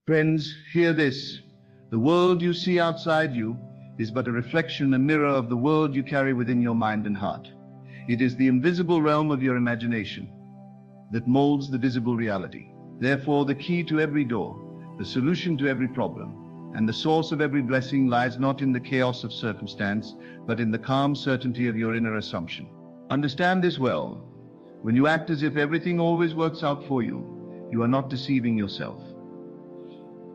Friends, hear this. The world you see outside you is but a reflection, a mirror of the world you carry within your mind and heart. It is the invisible realm of your imagination that molds the visible reality. Therefore, the key to every door, the solution to every problem, and the source of every blessing lies not in the chaos of circumstance, but in the calm certainty of your inner assumption. Understand this well. When you act as if everything always works out for you, you are not deceiving yourself.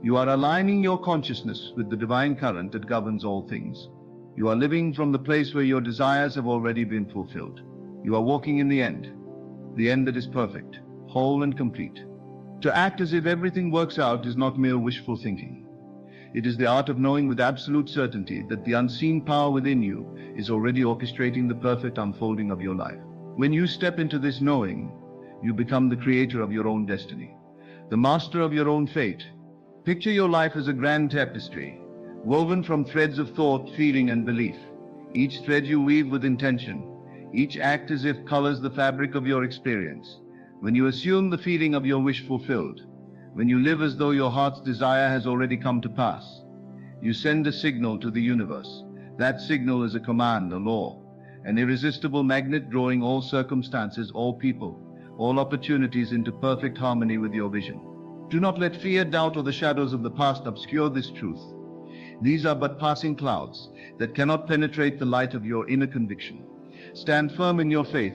You are aligning your consciousness with the divine current that governs all things. You are living from the place where your desires have already been fulfilled. You are walking in the end that is perfect, whole and complete. To act as if everything works out is not mere wishful thinking. It is the art of knowing with absolute certainty that the unseen power within you is already orchestrating the perfect unfolding of your life. When you step into this knowing, you become the creator of your own destiny, the master of your own fate. Picture your life as a grand tapestry, woven from threads of thought, feeling, and belief. Each thread you weave with intention, each act as if colors the fabric of your experience. When you assume the feeling of your wish fulfilled, when you live as though your heart's desire has already come to pass, you send a signal to the universe. That signal is a command, a law, an irresistible magnet drawing all circumstances, all people, all opportunities into perfect harmony with your vision. Do not let fear, doubt, or the shadows of the past obscure this truth. These are but passing clouds that cannot penetrate the light of your inner conviction. Stand firm in your faith,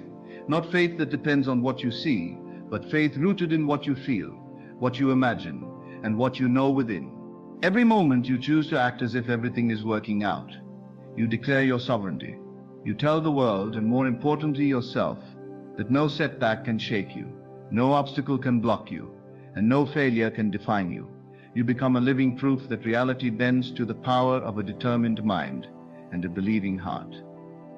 not faith that depends on what you see, but faith rooted in what you feel, what you imagine, and what you know within. Every moment you choose to act as if everything is working out. You declare your sovereignty. You tell the world, and more importantly yourself, that no setback can shake you, no obstacle can block you, and no failure can define you. You become a living proof that reality bends to the power of a determined mind and a believing heart.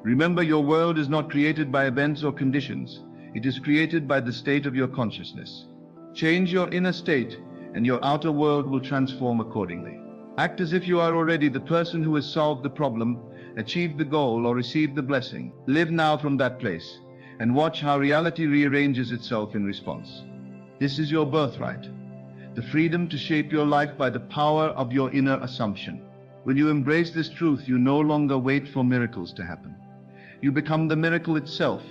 Remember, your world is not created by events or conditions. It is created by the state of your consciousness. Change your inner state, and your outer world will transform accordingly. Act as if you are already the person who has solved the problem, achieved the goal, or received the blessing. Live now from that place, and watch how reality rearranges itself in response. This is your birthright, the freedom to shape your life by the power of your inner assumption. When you embrace this truth, you no longer wait for miracles to happen. You become the miracle itself.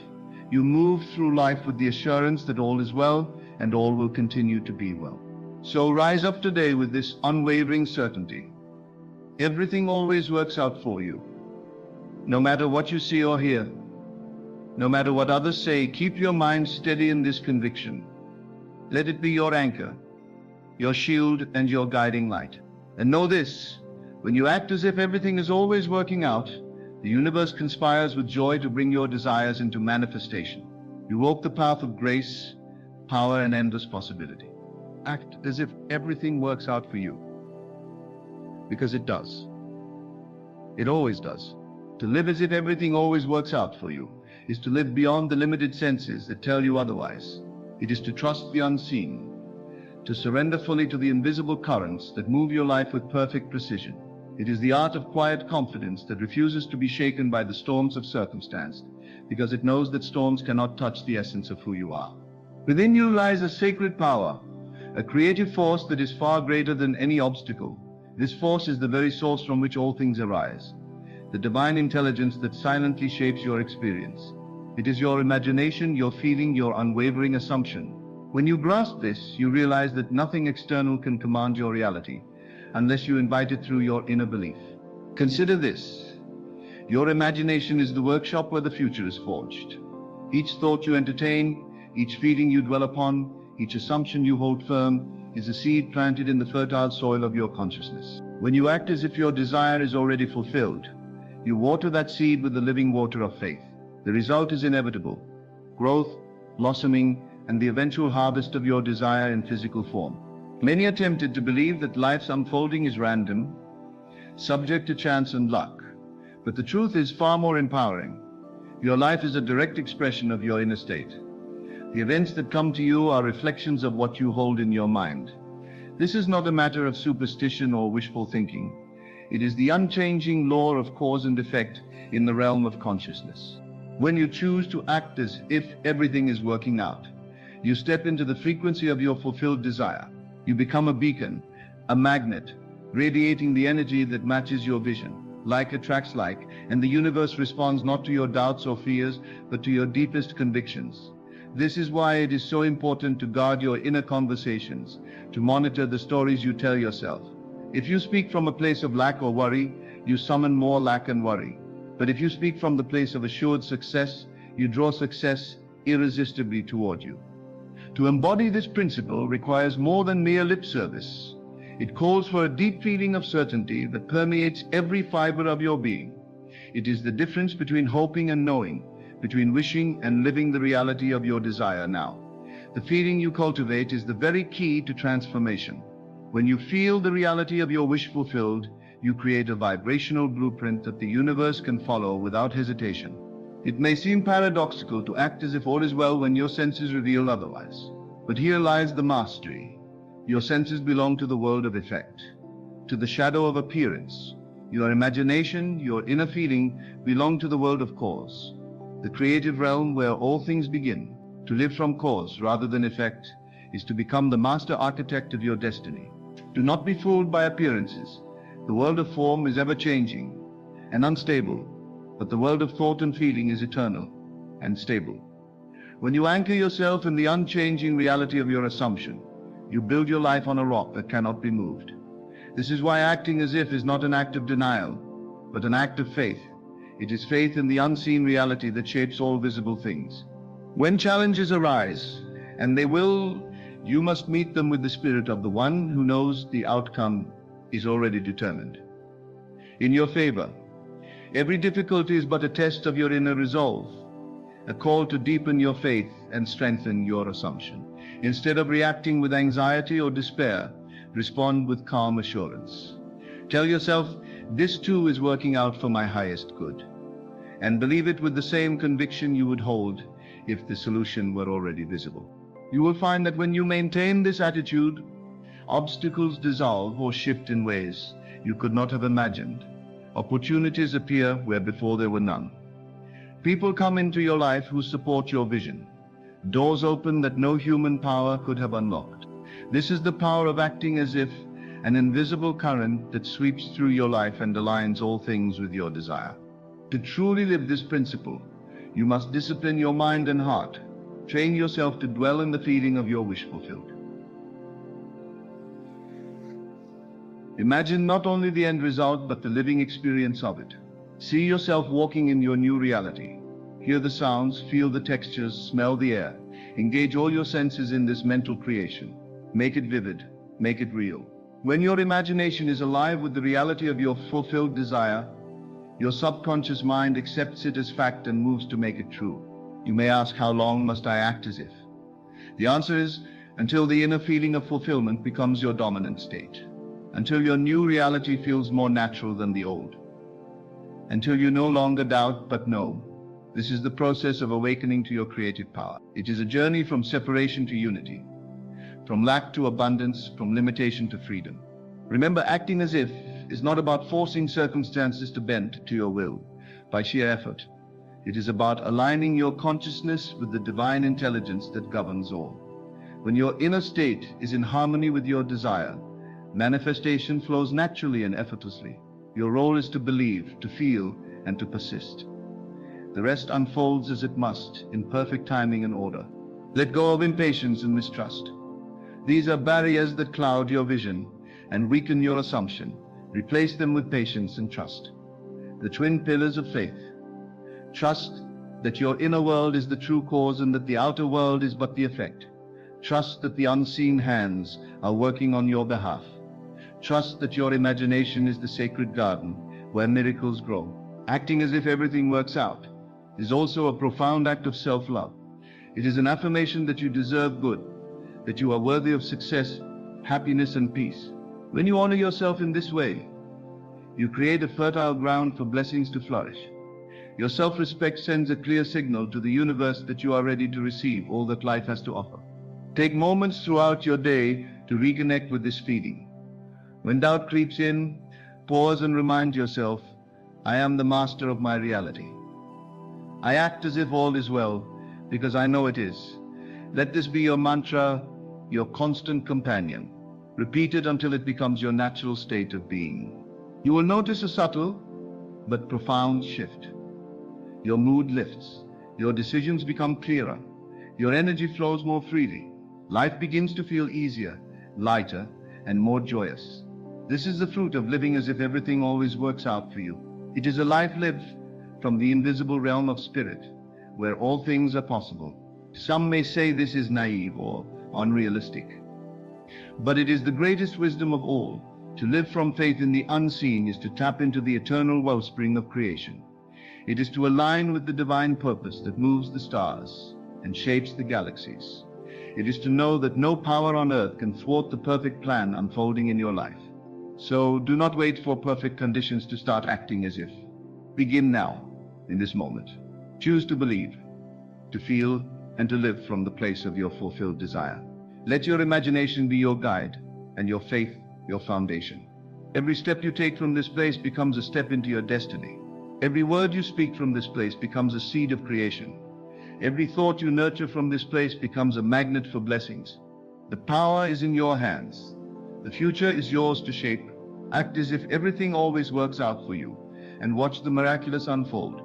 You move through life with the assurance that all is well and all will continue to be well. So rise up today with this unwavering certainty. Everything always works out for you. No matter what you see or hear, no matter what others say, keep your mind steady in this conviction. Let it be your anchor, your shield, and your guiding light. And know this, when you act as if everything is always working out, the universe conspires with joy to bring your desires into manifestation. You walk the path of grace, power, and endless possibility. Act as if everything works out for you, because it does. It always does. To live as if everything always works out for you is to live beyond the limited senses that tell you otherwise. It is to trust the unseen, to surrender fully to the invisible currents that move your life with perfect precision. It is the art of quiet confidence that refuses to be shaken by the storms of circumstance, because it knows that storms cannot touch the essence of who you are. Within you lies a sacred power, a creative force that is far greater than any obstacle. This force is the very source from which all things arise, the divine intelligence that silently shapes your experience. It is your imagination, your feeling, your unwavering assumption. When you grasp this, you realize that nothing external can command your reality unless you invite it through your inner belief. Consider this. Your imagination is the workshop where the future is forged. Each thought you entertain, each feeling you dwell upon, each assumption you hold firm is a seed planted in the fertile soil of your consciousness. When you act as if your desire is already fulfilled, you water that seed with the living water of faith. The result is inevitable: growth, blossoming, and the eventual harvest of your desire in physical form. Many are tempted to believe that life's unfolding is random, subject to chance and luck. But the truth is far more empowering. Your life is a direct expression of your inner state. The events that come to you are reflections of what you hold in your mind. This is not a matter of superstition or wishful thinking. It is the unchanging law of cause and effect in the realm of consciousness. When you choose to act as if everything is working out, you step into the frequency of your fulfilled desire. You become a beacon, a magnet, radiating the energy that matches your vision. Like attracts like, and the universe responds not to your doubts or fears, but to your deepest convictions. This is why it is so important to guard your inner conversations, to monitor the stories you tell yourself. If you speak from a place of lack or worry, you summon more lack and worry. But if you speak from the place of assured success, you draw success irresistibly toward you. To embody this principle requires more than mere lip service. It calls for a deep feeling of certainty that permeates every fiber of your being. It is the difference between hoping and knowing, between wishing and living the reality of your desire now. The feeling you cultivate is the very key to transformation. When you feel the reality of your wish fulfilled, you create a vibrational blueprint that the universe can follow without hesitation. It may seem paradoxical to act as if all is well when your senses reveal otherwise. But here lies the mastery. Your senses belong to the world of effect, to the shadow of appearance. Your imagination, your inner feeling, belong to the world of cause, the creative realm where all things begin. To live from cause rather than effect is to become the master architect of your destiny. Do not be fooled by appearances. The world of form is ever-changing and unstable, but the world of thought and feeling is eternal and stable. When you anchor yourself in the unchanging reality of your assumption, you build your life on a rock that cannot be moved. This is why acting as if is not an act of denial, but an act of faith. It is faith in the unseen reality that shapes all visible things. When challenges arise, and they will, you must meet them with the spirit of the one who knows the outcome is already determined. In your favor, every difficulty is but a test of your inner resolve, a call to deepen your faith and strengthen your assumption. Instead of reacting with anxiety or despair, respond with calm assurance. Tell yourself, this too is working out for my highest good. And believe it with the same conviction you would hold if the solution were already visible. You will find that when you maintain this attitude, obstacles dissolve or shift in ways you could not have imagined. Opportunities appear where before there were none. People come into your life who support your vision. Doors open that no human power could have unlocked. This is the power of acting as if, an invisible current that sweeps through your life and aligns all things with your desire. To truly live this principle, you must discipline your mind and heart. Train yourself to dwell in the feeling of your wish fulfilled. Imagine not only the end result, but the living experience of it. See yourself walking in your new reality. Hear the sounds, feel the textures, smell the air. Engage all your senses in this mental creation. Make it vivid, make it real. When your imagination is alive with the reality of your fulfilled desire, your subconscious mind accepts it as fact and moves to make it true. You may ask, how long must I act as if? The answer is, until the inner feeling of fulfillment becomes your dominant state. Until your new reality feels more natural than the old. Until you no longer doubt but know. This is the process of awakening to your creative power. It is a journey from separation to unity, from lack to abundance, from limitation to freedom. Remember, acting as if is not about forcing circumstances to bend to your will by sheer effort. It is about aligning your consciousness with the divine intelligence that governs all. When your inner state is in harmony with your desire, manifestation flows naturally and effortlessly. Your role is to believe, to feel, and to persist. The rest unfolds as it must, in perfect timing and order. Let go of impatience and mistrust. These are barriers that cloud your vision and weaken your assumption. Replace them with patience and trust. The twin pillars of faith. Trust that your inner world is the true cause and that the outer world is but the effect. Trust that the unseen hands are working on your behalf. Trust that your imagination is the sacred garden where miracles grow. Acting as if everything works out is also a profound act of self-love. It is an affirmation that you deserve good, that you are worthy of success, happiness, and peace. When you honor yourself in this way, you create a fertile ground for blessings to flourish. Your self-respect sends a clear signal to the universe that you are ready to receive all that life has to offer. Take moments throughout your day to reconnect with this feeling. When doubt creeps in, pause and remind yourself, I am the master of my reality. I act as if all is well, because I know it is. Let this be your mantra, your constant companion. Repeat it until it becomes your natural state of being. You will notice a subtle but profound shift. Your mood lifts. Your decisions become clearer. Your energy flows more freely. Life begins to feel easier, lighter, and more joyous. This is the fruit of living as if everything always works out for you. It is a life lived from the invisible realm of spirit, where all things are possible. Some may say this is naive or unrealistic, but it is the greatest wisdom of all. To live from faith in the unseen is to tap into the eternal wellspring of creation. It is to align with the divine purpose that moves the stars and shapes the galaxies. It is to know that no power on earth can thwart the perfect plan unfolding in your life. So do not wait for perfect conditions to start acting as if. Begin now, in this moment. Choose to believe, to feel, and to live from the place of your fulfilled desire. Let your imagination be your guide, and your faith your foundation. Every step you take from this place becomes a step into your destiny. Every word you speak from this place becomes a seed of creation. Every thought you nurture from this place becomes a magnet for blessings. The power is in your hands. The future is yours to shape. Act as if everything always works out for you, and watch the miraculous unfold.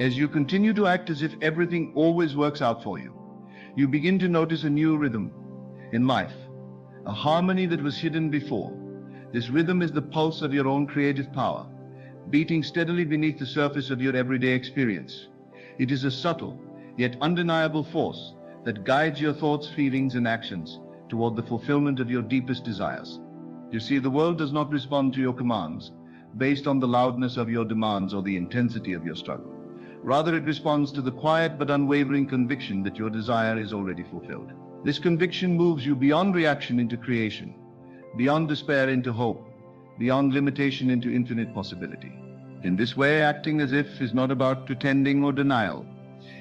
As you continue to act as if everything always works out for you, you begin to notice a new rhythm in life, a harmony that was hidden before. This rhythm is the pulse of your own creative power, beating steadily beneath the surface of your everyday experience. It is a subtle, yet undeniable force that guides your thoughts, feelings, and actions toward the fulfillment of your deepest desires. You see, the world does not respond to your commands based on the loudness of your demands or the intensity of your struggle. Rather, it responds to the quiet but unwavering conviction that your desire is already fulfilled. This conviction moves you beyond reaction into creation, beyond despair into hope, beyond limitation into infinite possibility. In this way, acting as if is not about pretending or denial.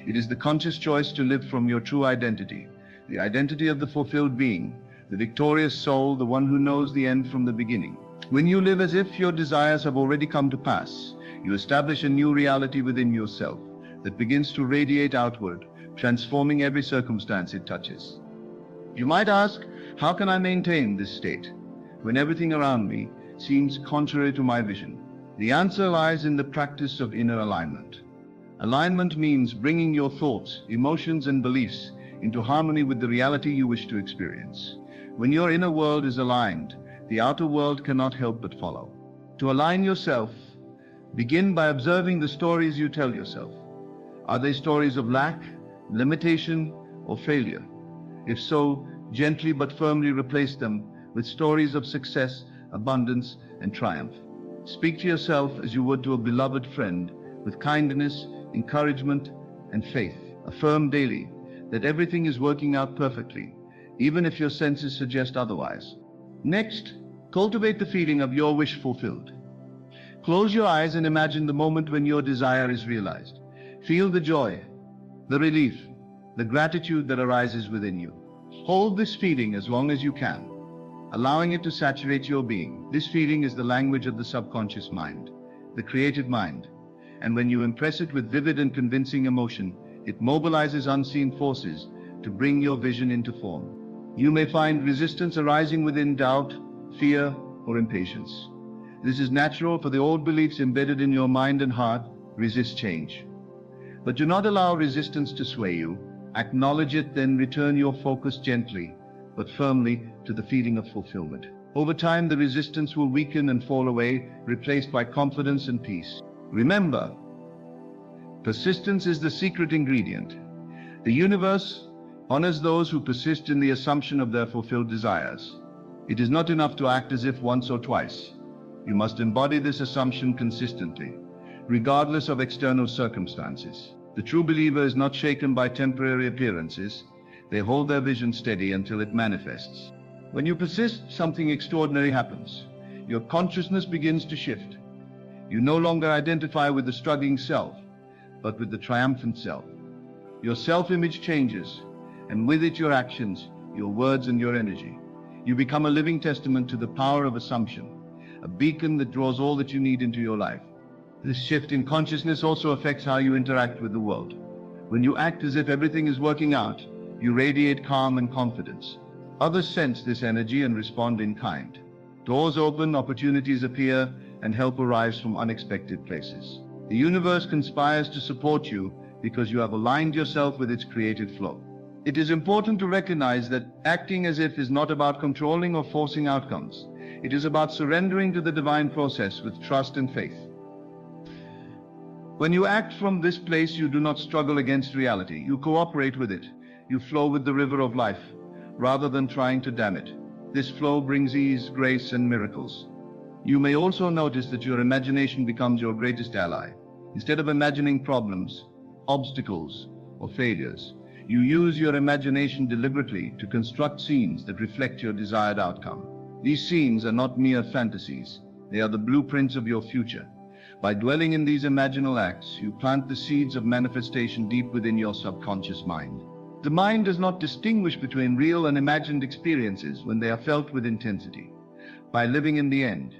It is the conscious choice to live from your true identity, the identity of the fulfilled being, the victorious soul, the one who knows the end from the beginning. When you live as if your desires have already come to pass, you establish a new reality within yourself that begins to radiate outward, transforming every circumstance it touches. You might ask, how can I maintain this state when everything around me seems contrary to my vision? The answer lies in the practice of inner alignment. Alignment means bringing your thoughts, emotions, and beliefs into harmony with the reality you wish to experience. When your inner world is aligned, the outer world cannot help but follow. To align yourself, begin by observing the stories you tell yourself. Are they stories of lack, limitation, or failure? If so, gently but firmly replace them with stories of success, abundance, and triumph. Speak to yourself as you would to a beloved friend, with kindness, encouragement, and faith. Affirm daily that everything is working out perfectly, even if your senses suggest otherwise. Next, cultivate the feeling of your wish fulfilled. Close your eyes and imagine the moment when your desire is realized. Feel the joy, the relief, the gratitude that arises within you. Hold this feeling as long as you can, allowing it to saturate your being. This feeling is the language of the subconscious mind, the creative mind, and when you impress it with vivid and convincing emotion, it mobilizes unseen forces to bring your vision into form. You may find resistance arising within doubt, fear, or impatience. This is natural, for the old beliefs embedded in your mind and heart resist change. But do not allow resistance to sway you. Acknowledge it, then return your focus gently but firmly to the feeling of fulfillment. Over time, the resistance will weaken and fall away, replaced by confidence and peace. Remember, persistence is the secret ingredient. The universe honors those who persist in the assumption of their fulfilled desires. It is not enough to act as if once or twice. You must embody this assumption consistently, regardless of external circumstances. The true believer is not shaken by temporary appearances. They hold their vision steady until it manifests. When you persist, something extraordinary happens. Your consciousness begins to shift. You no longer identify with the struggling self, but with the triumphant self. Your self-image changes, and with it your actions, your words, and your energy. You become a living testament to the power of assumption, a beacon that draws all that you need into your life. This shift in consciousness also affects how you interact with the world. When you act as if everything is working out, you radiate calm and confidence. Others sense this energy and respond in kind. Doors open, opportunities appear, and help arrives from unexpected places. The universe conspires to support you because you have aligned yourself with its creative flow. It is important to recognize that acting as if is not about controlling or forcing outcomes. It is about surrendering to the divine process with trust and faith. When you act from this place, you do not struggle against reality. You cooperate with it. You flow with the river of life, rather than trying to dam it. This flow brings ease, grace, and miracles. You may also notice that your imagination becomes your greatest ally. Instead of imagining problems, obstacles, or failures, you use your imagination deliberately to construct scenes that reflect your desired outcome. These scenes are not mere fantasies. They are the blueprints of your future. By dwelling in these imaginal acts, you plant the seeds of manifestation deep within your subconscious mind. The mind does not distinguish between real and imagined experiences when they are felt with intensity. By living in the end,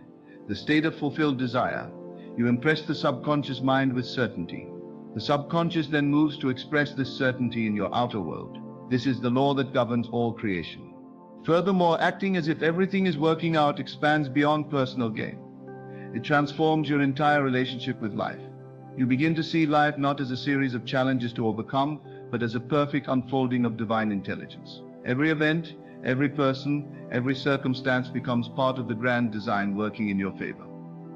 the state of fulfilled desire, you impress the subconscious mind with certainty. The subconscious then moves to express this certainty in your outer world. This is the law that governs all creation. Furthermore, acting as if everything is working out expands beyond personal gain. It transforms your entire relationship with life. You begin to see life not as a series of challenges to overcome, but as a perfect unfolding of divine intelligence. Every event, every person, every circumstance becomes part of the grand design working in your favor.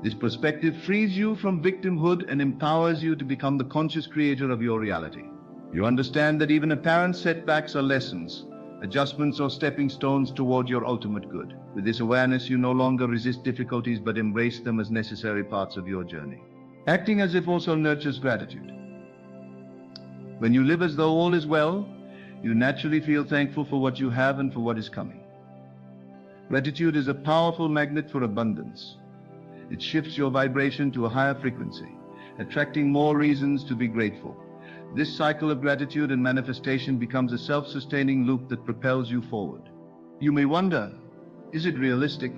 This perspective frees you from victimhood and empowers you to become the conscious creator of your reality. You understand that even apparent setbacks are lessons, adjustments or stepping stones toward your ultimate good. With this awareness, you no longer resist difficulties but embrace them as necessary parts of your journey. Acting as if also nurtures gratitude. When you live as though all is well, you naturally feel thankful for what you have and for what is coming. Gratitude is a powerful magnet for abundance. It shifts your vibration to a higher frequency, attracting more reasons to be grateful. This cycle of gratitude and manifestation becomes a self-sustaining loop that propels you forward. You may wonder, is it realistic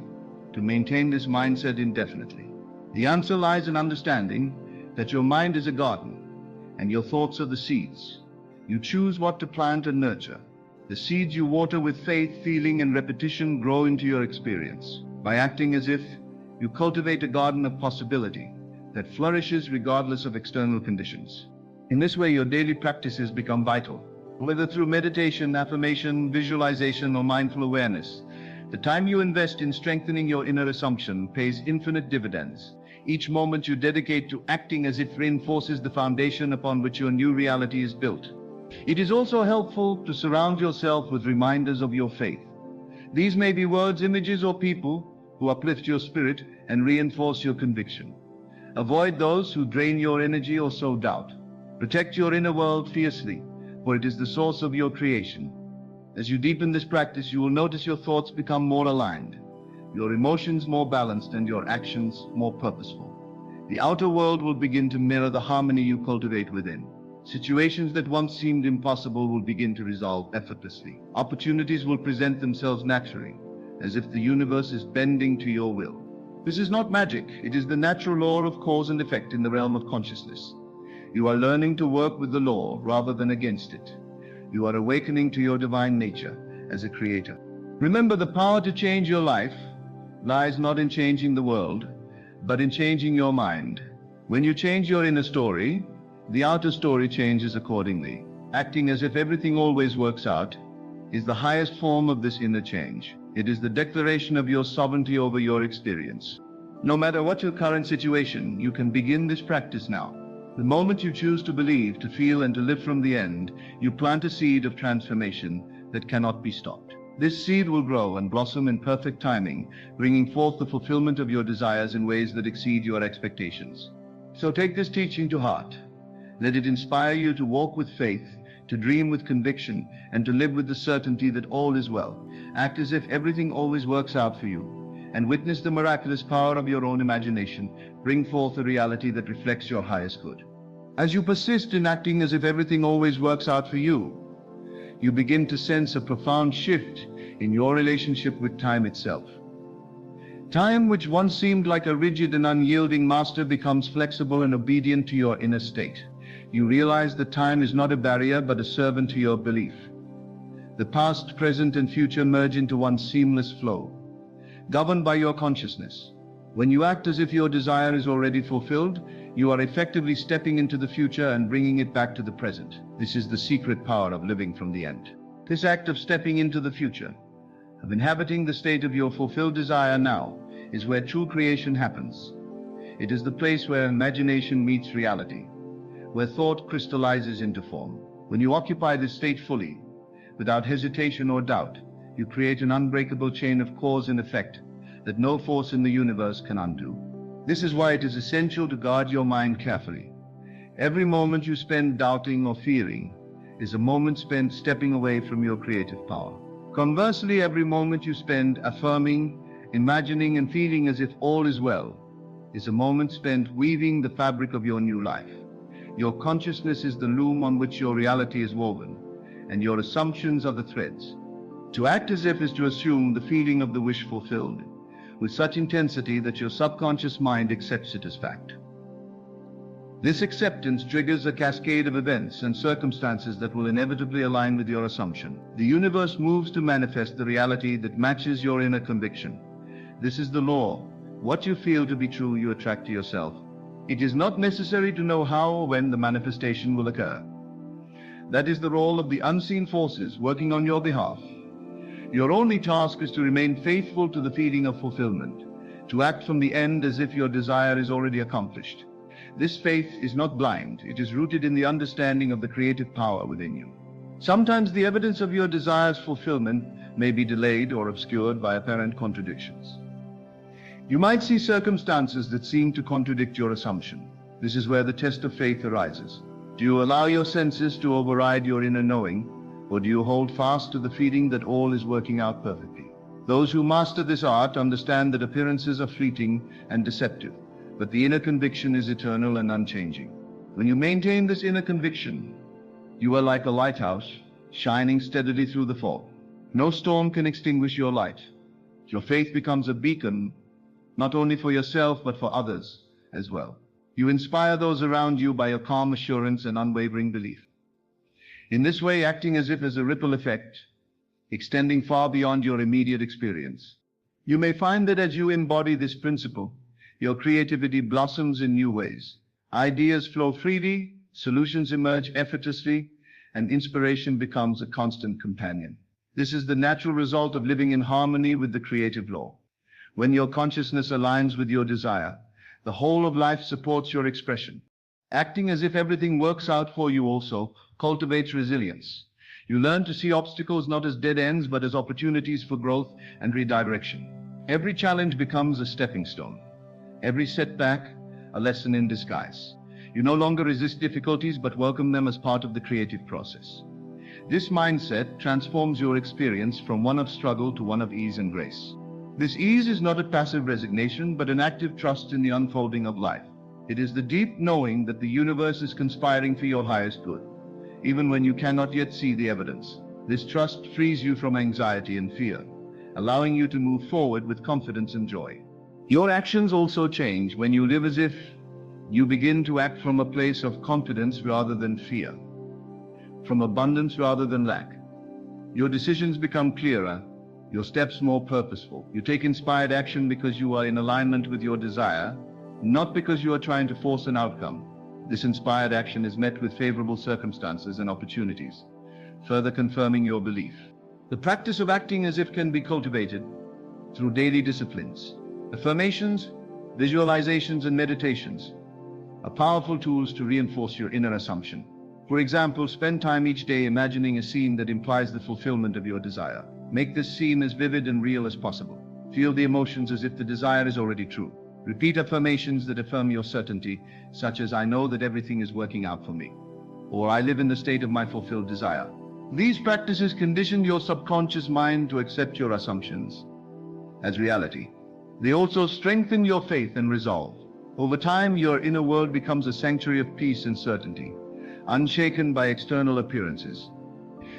to maintain this mindset indefinitely? The answer lies in understanding that your mind is a garden and your thoughts are the seeds. You choose what to plant and nurture. The seeds you water with faith, feeling, and repetition grow into your experience. By acting as if, you cultivate a garden of possibility that flourishes regardless of external conditions. In this way, your daily practices become vital. Whether through meditation, affirmation, visualization, or mindful awareness, the time you invest in strengthening your inner assumption pays infinite dividends. Each moment you dedicate to acting as if reinforces the foundation upon which your new reality is built. It is also helpful to surround yourself with reminders of your faith. These may be words, images, or people who uplift your spirit and reinforce your conviction. Avoid those who drain your energy or sow doubt. Protect your inner world fiercely, for it is the source of your creation. As you deepen this practice, you will notice your thoughts become more aligned, your emotions more balanced, and your actions more purposeful. The outer world will begin to mirror the harmony you cultivate within. Situations that once seemed impossible will begin to resolve effortlessly. Opportunities will present themselves naturally, as if the universe is bending to your will. This is not magic, it is the natural law of cause and effect in the realm of consciousness. You are learning to work with the law rather than against it. You are awakening to your divine nature as a creator. Remember, the power to change your life lies not in changing the world, but in changing your mind. When you change your inner story, the outer story changes accordingly. Acting as if everything always works out is the highest form of this inner change. It is the declaration of your sovereignty over your experience. No matter what your current situation, you can begin this practice now. The moment you choose to believe, to feel, and to live from the end, you plant a seed of transformation that cannot be stopped. This seed will grow and blossom in perfect timing, bringing forth the fulfillment of your desires in ways that exceed your expectations. So take this teaching to heart. Let it inspire you to walk with faith, to dream with conviction, and to live with the certainty that all is well. Act as if everything always works out for you, and witness the miraculous power of your own imagination bring forth a reality that reflects your highest good. As you persist in acting as if everything always works out for you, you begin to sense a profound shift in your relationship with time itself. Time, which once seemed like a rigid and unyielding master, becomes flexible and obedient to your inner state. You realize that time is not a barrier but a servant to your belief. The past, present, and future merge into one seamless flow, governed by your consciousness. When you act as if your desire is already fulfilled, you are effectively stepping into the future and bringing it back to the present. This is the secret power of living from the end. This act of stepping into the future, of inhabiting the state of your fulfilled desire now, is where true creation happens. It is the place where imagination meets reality, where thought crystallizes into form. When you occupy this state fully, without hesitation or doubt, you create an unbreakable chain of cause and effect that no force in the universe can undo. This is why it is essential to guard your mind carefully. Every moment you spend doubting or fearing is a moment spent stepping away from your creative power. Conversely, every moment you spend affirming, imagining, and feeling as if all is well is a moment spent weaving the fabric of your new life. Your consciousness is the loom on which your reality is woven, and your assumptions are the threads. To act as if is to assume the feeling of the wish fulfilled, with such intensity that your subconscious mind accepts it as fact. This acceptance triggers a cascade of events and circumstances that will inevitably align with your assumption. The universe moves to manifest the reality that matches your inner conviction. This is the law. What you feel to be true, you attract to yourself. It is not necessary to know how or when the manifestation will occur. That is the role of the unseen forces working on your behalf. Your only task is to remain faithful to the feeling of fulfillment, to act from the end as if your desire is already accomplished. This faith is not blind, it is rooted in the understanding of the creative power within you. Sometimes the evidence of your desire's fulfillment may be delayed or obscured by apparent contradictions. You might see circumstances that seem to contradict your assumption. This is where the test of faith arises. Do you allow your senses to override your inner knowing, or do you hold fast to the feeling that all is working out perfectly? Those who master this art understand that appearances are fleeting and deceptive, but the inner conviction is eternal and unchanging. When you maintain this inner conviction, you are like a lighthouse, shining steadily through the fog. No storm can extinguish your light. Your faith becomes a beacon, not only for yourself, but for others as well. You inspire those around you by your calm assurance and unwavering belief. In this way, acting as if as a ripple effect, extending far beyond your immediate experience. You may find that as you embody this principle, your creativity blossoms in new ways. Ideas flow freely, solutions emerge effortlessly, and inspiration becomes a constant companion. This is the natural result of living in harmony with the creative law. When your consciousness aligns with your desire, the whole of life supports your expression. Acting as if everything works out for you also cultivates resilience. You learn to see obstacles not as dead ends, but as opportunities for growth and redirection. Every challenge becomes a stepping stone. Every setback, a lesson in disguise. You no longer resist difficulties, but welcome them as part of the creative process. This mindset transforms your experience from one of struggle to one of ease and grace. This ease is not a passive resignation, but an active trust in the unfolding of life. It is the deep knowing that the universe is conspiring for your highest good, even when you cannot yet see the evidence. This trust frees you from anxiety and fear, allowing you to move forward with confidence and joy. Your actions also change when you live as if. You begin to act from a place of confidence rather than fear, from abundance rather than lack. Your decisions become clearer, your steps more purposeful. You take inspired action because you are in alignment with your desire, not because you are trying to force an outcome. This inspired action is met with favorable circumstances and opportunities, further confirming your belief. The practice of acting as if can be cultivated through daily disciplines. Affirmations, visualizations, and meditations are powerful tools to reinforce your inner assumption. For example, spend time each day imagining a scene that implies the fulfillment of your desire. Make this scene as vivid and real as possible. Feel the emotions as if the desire is already true. Repeat affirmations that affirm your certainty, such as "I know that everything is working out for me," or "I live in the state of my fulfilled desire." These practices condition your subconscious mind to accept your assumptions as reality. They also strengthen your faith and resolve. Over time, your inner world becomes a sanctuary of peace and certainty, unshaken by external appearances.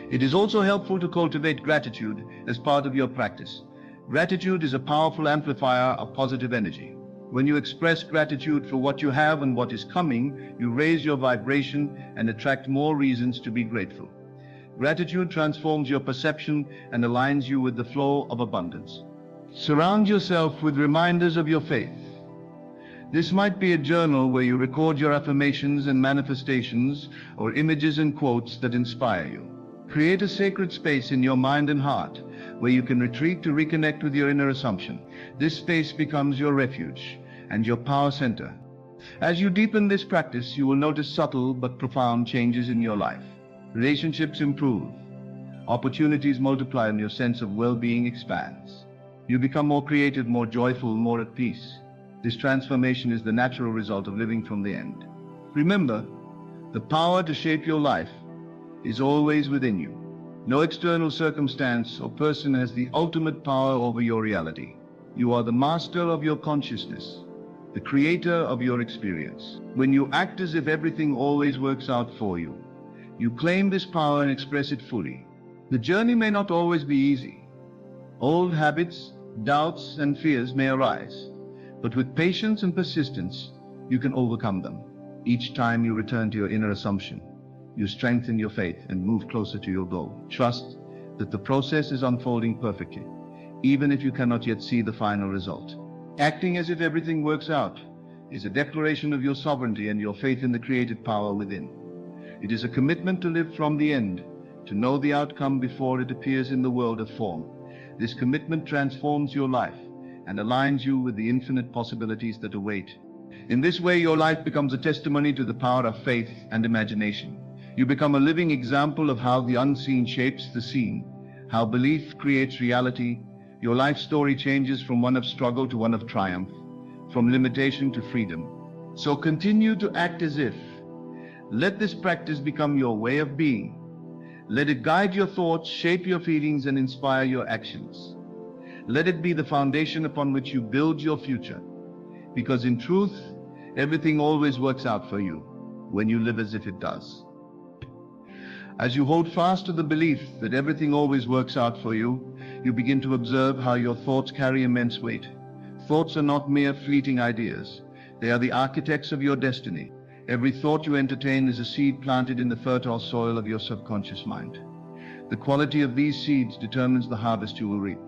It is also helpful to cultivate gratitude as part of your practice. Gratitude is a powerful amplifier of positive energy. When you express gratitude for what you have and what is coming, you raise your vibration and attract more reasons to be grateful. Gratitude transforms your perception and aligns you with the flow of abundance. Surround yourself with reminders of your faith. This might be a journal where you record your affirmations and manifestations, or images and quotes that inspire you. Create a sacred space in your mind and heart where you can retreat to reconnect with your inner assumption. This space becomes your refuge and your power center. As you deepen this practice, you will notice subtle but profound changes in your life. Relationships improve, opportunities multiply, and your sense of well-being expands. You become more creative, more joyful, more at peace. This transformation is the natural result of living from the end. Remember, the power to shape your life is always within you. No external circumstance or person has the ultimate power over your reality. You are the master of your consciousness, the creator of your experience. When you act as if everything always works out for you, you claim this power and express it fully. The journey may not always be easy. Old habits, doubts, and fears may arise, but with patience and persistence, you can overcome them. Each time you return to your inner assumption, you strengthen your faith and move closer to your goal. Trust that the process is unfolding perfectly, even if you cannot yet see the final result. Acting as if everything works out is a declaration of your sovereignty and your faith in the creative power within. It is a commitment to live from the end, to know the outcome before it appears in the world of form. This commitment transforms your life and aligns you with the infinite possibilities that await. In this way, your life becomes a testimony to the power of faith and imagination. You become a living example of how the unseen shapes the seen, how belief creates reality. Your life story changes from one of struggle to one of triumph, from limitation to freedom. So continue to act as if. Let this practice become your way of being. Let it guide your thoughts, shape your feelings, and inspire your actions. Let it be the foundation upon which you build your future. Because in truth, everything always works out for you when you live as if it does. As you hold fast to the belief that everything always works out for you, you begin to observe how your thoughts carry immense weight. Thoughts are not mere fleeting ideas. They are the architects of your destiny. Every thought you entertain is a seed planted in the fertile soil of your subconscious mind. The quality of these seeds determines the harvest you will reap.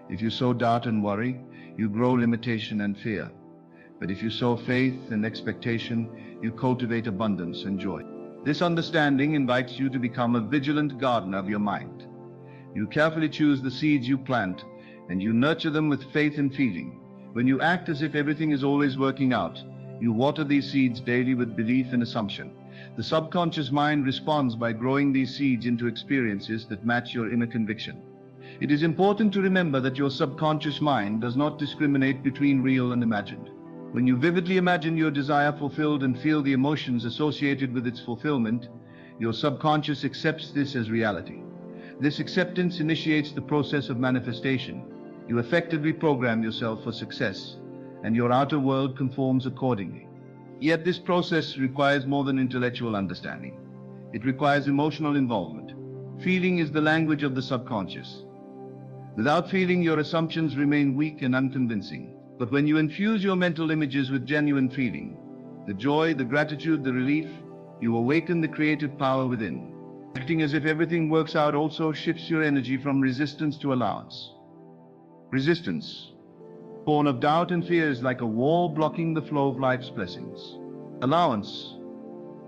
If you sow doubt and worry, you grow limitation and fear. But if you sow faith and expectation, you cultivate abundance and joy. This understanding invites you to become a vigilant gardener of your mind. You carefully choose the seeds you plant, and you nurture them with faith and feeling. When you act as if everything is always working out, you water these seeds daily with belief and assumption. The subconscious mind responds by growing these seeds into experiences that match your inner conviction. It is important to remember that your subconscious mind does not discriminate between real and imagined. When you vividly imagine your desire fulfilled and feel the emotions associated with its fulfillment, your subconscious accepts this as reality. This acceptance initiates the process of manifestation. You effectively program yourself for success, and your outer world conforms accordingly. Yet this process requires more than intellectual understanding. It requires emotional involvement. Feeling is the language of the subconscious. Without feeling, your assumptions remain weak and unconvincing. But when you infuse your mental images with genuine feeling, the joy, the gratitude, the relief, you awaken the creative power within. Acting as if everything works out also shifts your energy from resistance to allowance. Resistance, born of doubt and fear, is like a wall blocking the flow of life's blessings. Allowance,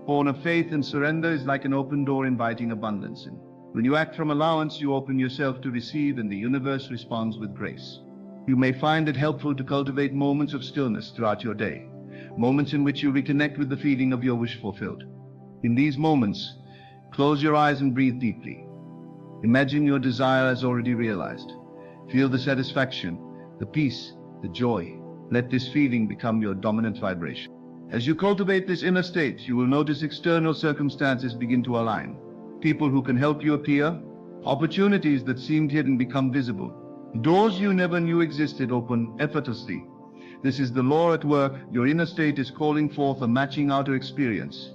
born of faith and surrender, is like an open door inviting abundance in. When you act from allowance, you open yourself to receive, and the universe responds with grace. You may find it helpful to cultivate moments of stillness throughout your day, moments in which you reconnect with the feeling of your wish fulfilled. In these moments, close your eyes and breathe deeply. Imagine your desire as already realized. Feel the satisfaction, the peace, the joy. Let this feeling become your dominant vibration. As you cultivate this inner state, you will notice external circumstances begin to align. People who can help you appear, opportunities that seemed hidden become visible. Doors you never knew existed open effortlessly. This is the law at work. Your inner state is calling forth a matching outer experience.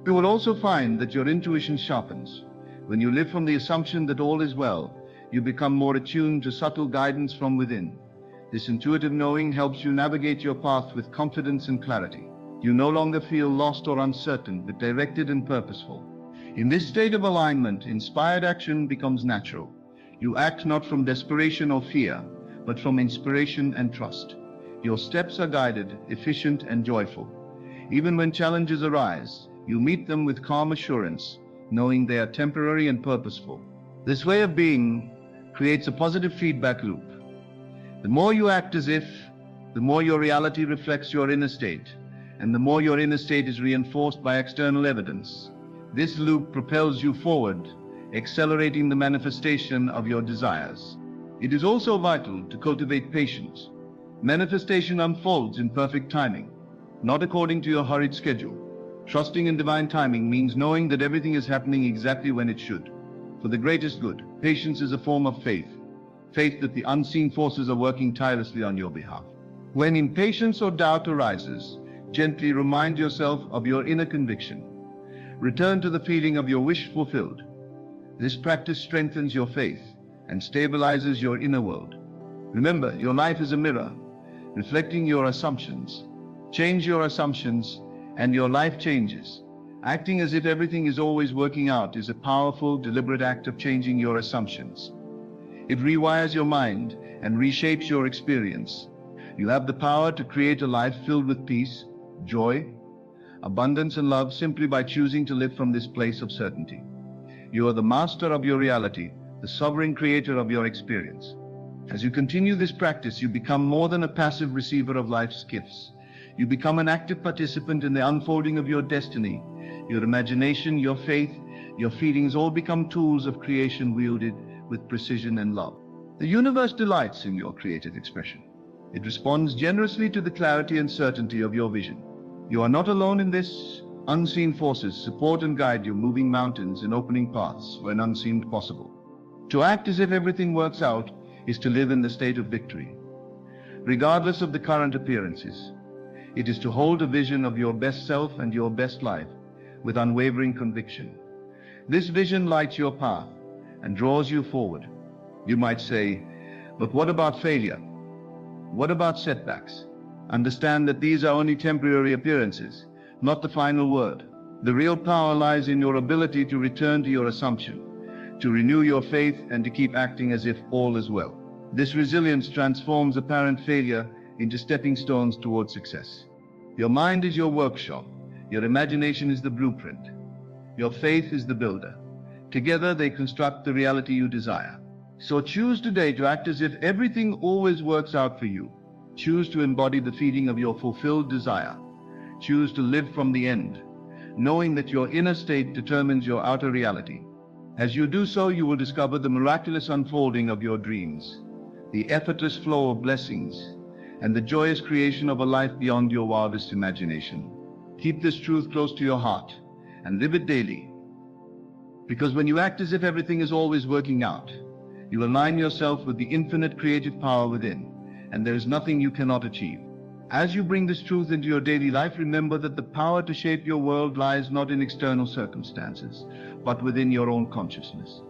You will also find that your intuition sharpens. When you live from the assumption that all is well, you become more attuned to subtle guidance from within. This intuitive knowing helps you navigate your path with confidence and clarity. You no longer feel lost or uncertain, but directed and purposeful. In this state of alignment, inspired action becomes natural. You act not from desperation or fear, but from inspiration and trust. Your steps are guided, efficient, and joyful. Even when challenges arise, you meet them with calm assurance, knowing they are temporary and purposeful. This way of being creates a positive feedback loop. The more you act as if, the more your reality reflects your inner state, and the more your inner state is reinforced by external evidence. This loop propels you forward, accelerating the manifestation of your desires. It is also vital to cultivate patience. Manifestation unfolds in perfect timing, not according to your hurried schedule. Trusting in divine timing means knowing that everything is happening exactly when it should, for the greatest good. Patience is a form of faith, faith that the unseen forces are working tirelessly on your behalf. When impatience or doubt arises, gently remind yourself of your inner conviction. Return to the feeling of your wish fulfilled. This practice strengthens your faith and stabilizes your inner world. Remember, your life is a mirror, reflecting your assumptions. Change your assumptions, and your life changes. Acting as if everything is always working out is a powerful, deliberate act of changing your assumptions. It rewires your mind and reshapes your experience. You have the power to create a life filled with peace, joy, abundance, and love simply by choosing to live from this place of certainty. You are the master of your reality, the sovereign creator of your experience. As you continue this practice, you become more than a passive receiver of life's gifts. You become an active participant in the unfolding of your destiny. Your imagination, your faith, your feelings all become tools of creation wielded with precision and love. The universe delights in your creative expression. It responds generously to the clarity and certainty of your vision. You are not alone in this. Unseen forces support and guide you, moving mountains and opening paths where none seemed possible. To act as if everything works out is to live in the state of victory, regardless of the current appearances. It is to hold a vision of your best self and your best life with unwavering conviction. This vision lights your path and draws you forward. You might say, but what about failure? What about setbacks? Understand that these are only temporary appearances, not the final word. The real power lies in your ability to return to your assumption, to renew your faith, and to keep acting as if all is well. This resilience transforms apparent failure into stepping stones towards success. Your mind is your workshop. Your imagination is the blueprint. Your faith is the builder. Together they construct the reality you desire. So choose today to act as if everything always works out for you. Choose to embody the feeling of your fulfilled desire. Choose to live from the end, knowing that your inner state determines your outer reality. As you do so, you will discover the miraculous unfolding of your dreams, the effortless flow of blessings, and the joyous creation of a life beyond your wildest imagination. Keep this truth close to your heart and live it daily. Because when you act as if everything is always working out, you align yourself with the infinite creative power within, and there is nothing you cannot achieve. As you bring this truth into your daily life, remember that the power to shape your world lies not in external circumstances, but within your own consciousness.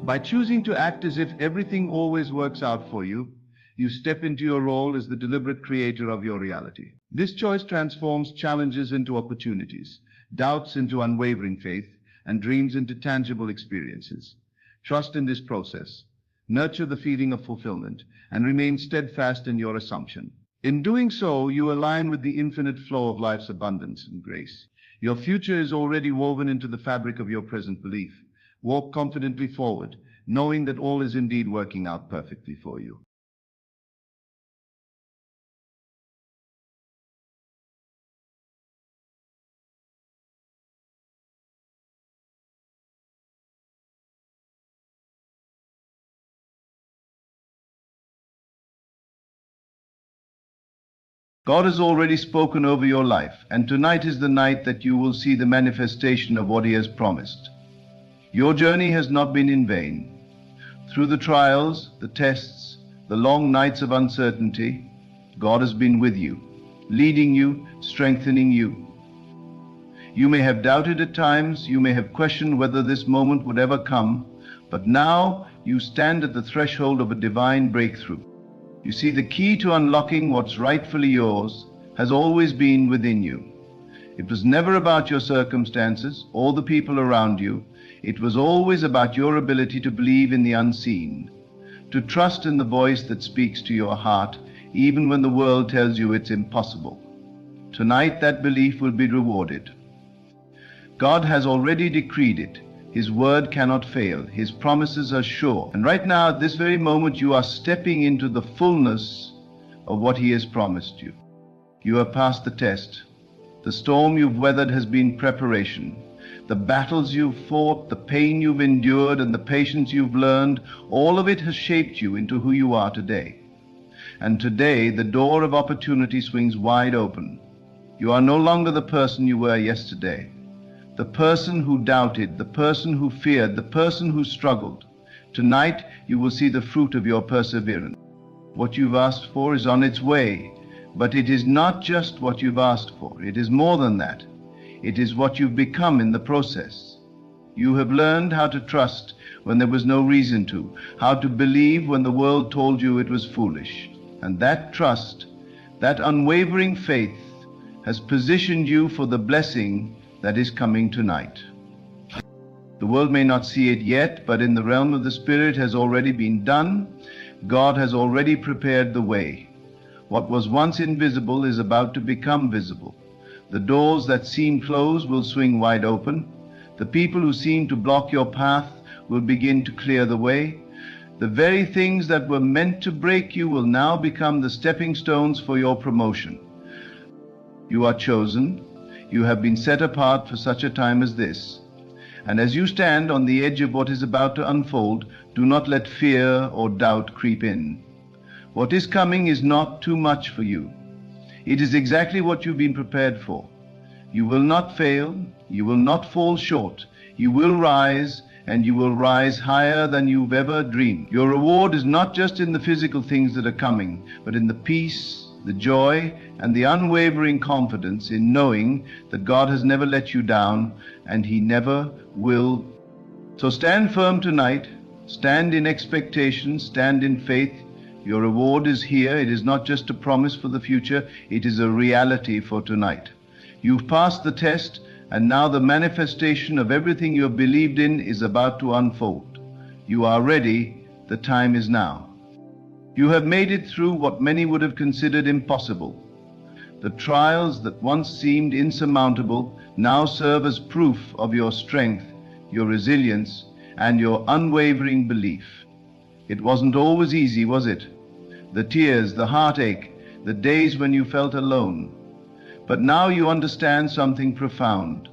By choosing to act as if everything always works out for you, you step into your role as the deliberate creator of your reality. This choice transforms challenges into opportunities, doubts into unwavering faith, and dreams into tangible experiences. Trust in this process, nurture the feeling of fulfillment, and remain steadfast in your assumption. In doing so, you align with the infinite flow of life's abundance and grace. Your future is already woven into the fabric of your present belief. Walk confidently forward, knowing that all is indeed working out perfectly for you. God has already spoken over your life, and tonight is the night that you will see the manifestation of what He has promised. Your journey has not been in vain. Through the trials, the tests, the long nights of uncertainty, God has been with you, leading you, strengthening you. You may have doubted at times, you may have questioned whether this moment would ever come, but now you stand at the threshold of a divine breakthrough. You see, the key to unlocking what's rightfully yours has always been within you. It was never about your circumstances or the people around you. It was always about your ability to believe in the unseen, to trust in the voice that speaks to your heart, even when the world tells you it's impossible. Tonight, that belief will be rewarded. God has already decreed it. His word cannot fail. His promises are sure. And right now, at this very moment, you are stepping into the fullness of what He has promised you. You have passed the test. The storm you've weathered has been preparation. The battles you've fought, the pain you've endured, and the patience you've learned, all of it has shaped you into who you are today. And today, the door of opportunity swings wide open. You are no longer the person you were yesterday. The person who doubted, the person who feared, the person who struggled. Tonight, you will see the fruit of your perseverance. What you've asked for is on its way, but it is not just what you've asked for. It is more than that. It is what you've become in the process. You have learned how to trust when there was no reason to, how to believe when the world told you it was foolish. And that trust, that unwavering faith, has positioned you for the blessing that is coming tonight. The world may not see it yet, but in the realm of the Spirit has already been done. God has already prepared the way. What was once invisible is about to become visible. The doors that seem closed will swing wide open. The people who seem to block your path will begin to clear the way. The very things that were meant to break you will now become the stepping stones for your promotion. You are chosen. You have been set apart for such a time as this. And as you stand on the edge of what is about to unfold, do not let fear or doubt creep in. What is coming is not too much for you. It is exactly what you've been prepared for. You will not fail. You will not fall short. You will rise, and you will rise higher than you've ever dreamed. Your reward is not just in the physical things that are coming, but in the peace, the joy, and the unwavering confidence in knowing that God has never let you down, and He never will. So stand firm tonight. Stand in expectation. Stand in faith. Your reward is here. It is not just a promise for the future. It is a reality for tonight. You've passed the test, and now the manifestation of everything you have believed in is about to unfold. You are ready. The time is now. You have made it through what many would have considered impossible. The trials that once seemed insurmountable now serve as proof of your strength, your resilience, and your unwavering belief. It wasn't always easy, was it? The tears, the heartache, the days when you felt alone. But now you understand something profound.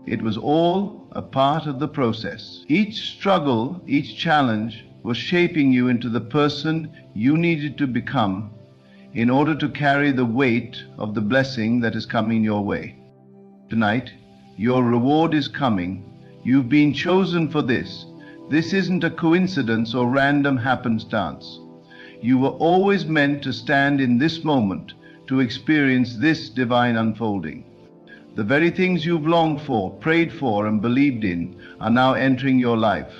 It was all a part of the process. Each struggle, each challenge was shaping you into the person you needed to become in order to carry the weight of the blessing that is coming your way. Tonight, your reward is coming. You've been chosen for this. This isn't a coincidence or random happenstance. You were always meant to stand in this moment to experience this divine unfolding. The very things you've longed for, prayed for, and believed in are now entering your life.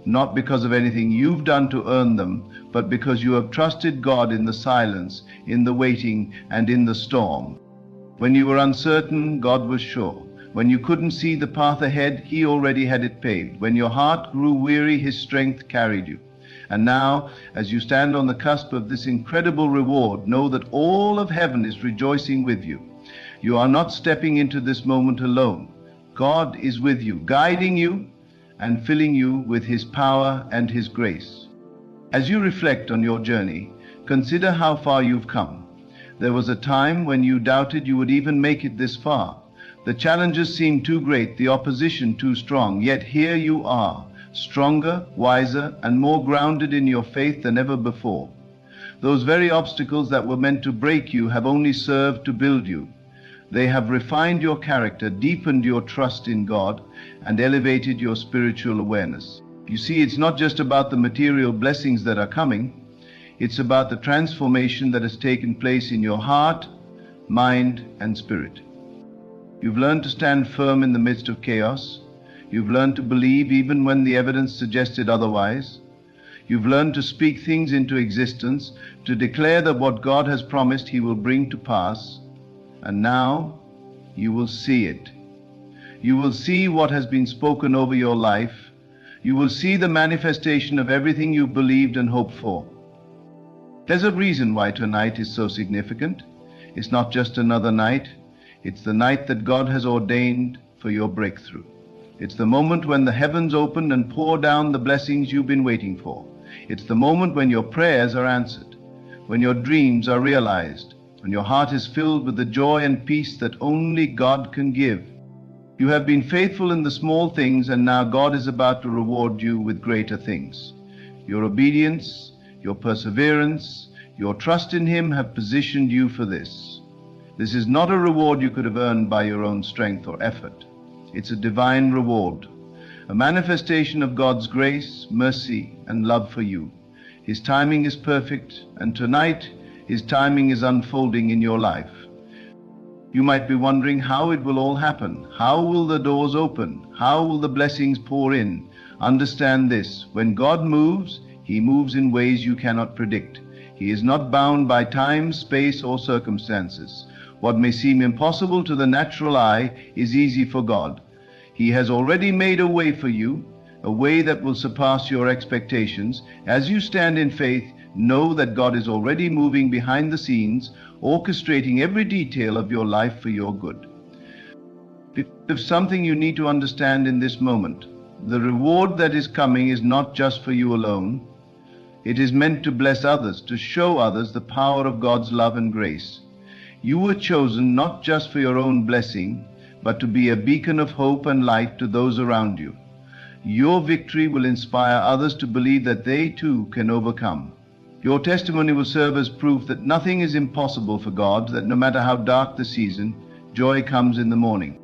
Not because of anything you've done to earn them, but because you have trusted God in the silence, in the waiting, and in the storm. When you were uncertain, God was sure. When you couldn't see the path ahead, He already had it paved. When your heart grew weary, His strength carried you. And now, as you stand on the cusp of this incredible reward, know that all of heaven is rejoicing with you. You are not stepping into this moment alone. God is with you, guiding you and filling you with His power and His grace. As you reflect on your journey, consider how far you've come. There was a time when you doubted you would even make it this far. The challenges seemed too great, the opposition too strong, yet here you are, stronger, wiser, and more grounded in your faith than ever before. Those very obstacles that were meant to break you have only served to build you. They have refined your character, deepened your trust in God, and elevated your spiritual awareness. You see, it's not just about the material blessings that are coming. It's about the transformation that has taken place in your heart, mind, and spirit. You've learned to stand firm in the midst of chaos. You've learned to believe even when the evidence suggested otherwise. You've learned to speak things into existence, to declare that what God has promised He will bring to pass. And now, you will see it. You will see what has been spoken over your life. You will see the manifestation of everything you believed and hoped for. There's a reason why tonight is so significant. It's not just another night. It's the night that God has ordained for your breakthrough. It's the moment when the heavens open and pour down the blessings you've been waiting for. It's the moment when your prayers are answered, when your dreams are realized, when your heart is filled with the joy and peace that only God can give. You have been faithful in the small things, and now God is about to reward you with greater things. Your obedience, your perseverance, your trust in Him have positioned you for this. This is not a reward you could have earned by your own strength or effort. It's a divine reward, a manifestation of God's grace, mercy, and love for you. His timing is perfect, and tonight His timing is unfolding in your life. You might be wondering how it will all happen. How will the doors open? How will the blessings pour in? Understand this: when God moves, He moves in ways you cannot predict. He is not bound by time, space, or circumstances. What may seem impossible to the natural eye is easy for God. He has already made a way for you, a way that will surpass your expectations. As you stand in faith, know that God is already moving behind the scenes, orchestrating every detail of your life for your good. There's something you need to understand in this moment. The reward that is coming is not just for you alone. It is meant to bless others, to show others the power of God's love and grace. You were chosen not just for your own blessing, but to be a beacon of hope and light to those around you. Your victory will inspire others to believe that they too can overcome. Your testimony will serve as proof that nothing is impossible for God, that no matter how dark the season, joy comes in the morning.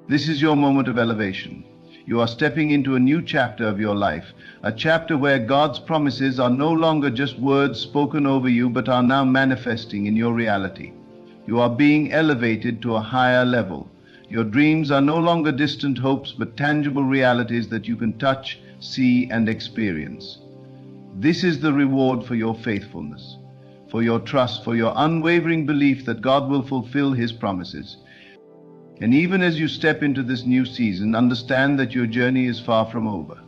This is your moment of elevation. You are stepping into a new chapter of your life, a chapter where God's promises are no longer just words spoken over you, but are now manifesting in your reality. You are being elevated to a higher level. Your dreams are no longer distant hopes, but tangible realities that you can touch, see, and experience. This is the reward for your faithfulness, for your trust, for your unwavering belief that God will fulfill His promises. And even as you step into this new season, understand that your journey is far from over.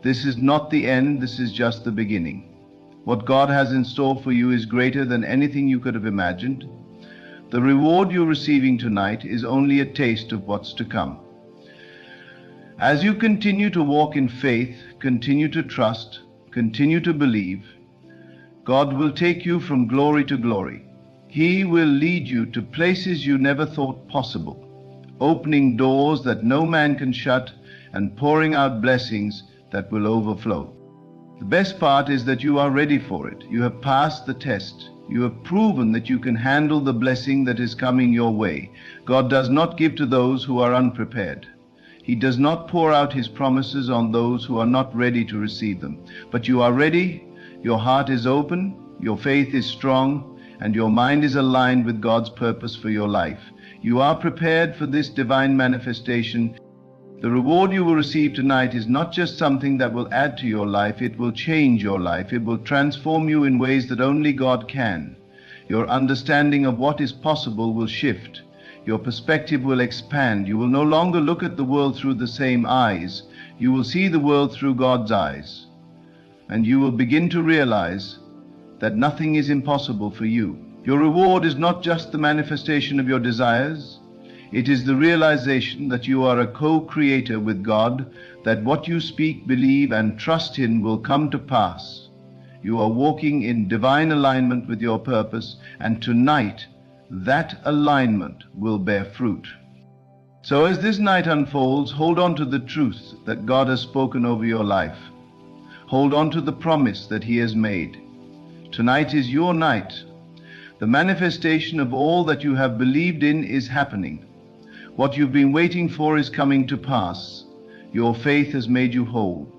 This is not the end, this is just the beginning. What God has in store for you is greater than anything you could have imagined. The reward you're receiving tonight is only a taste of what's to come. As you continue to walk in faith, continue to trust, continue to believe, God will take you from glory to glory. He will lead you to places you never thought possible, opening doors that no man can shut and pouring out blessings that will overflow. The best part is that you are ready for it. You have passed the test. You have proven that you can handle the blessing that is coming your way. God does not give to those who are unprepared. He does not pour out His promises on those who are not ready to receive them. But you are ready, your heart is open, your faith is strong, and your mind is aligned with God's purpose for your life. You are prepared for this divine manifestation. The reward you will receive tonight is not just something that will add to your life, it will change your life. It will transform you in ways that only God can. Your understanding of what is possible will shift. Your perspective will expand. You will no longer look at the world through the same eyes. You will see the world through God's eyes. And you will begin to realize that nothing is impossible for you. Your reward is not just the manifestation of your desires. It is the realization that you are a co-creator with God, that what you speak, believe, and trust in will come to pass. You are walking in divine alignment with your purpose, and tonight, that alignment will bear fruit. So as this night unfolds, hold on to the truth that God has spoken over your life. Hold on to the promise that He has made. Tonight is your night. The manifestation of all that you have believed in is happening. What you've been waiting for is coming to pass. Your faith has made you whole.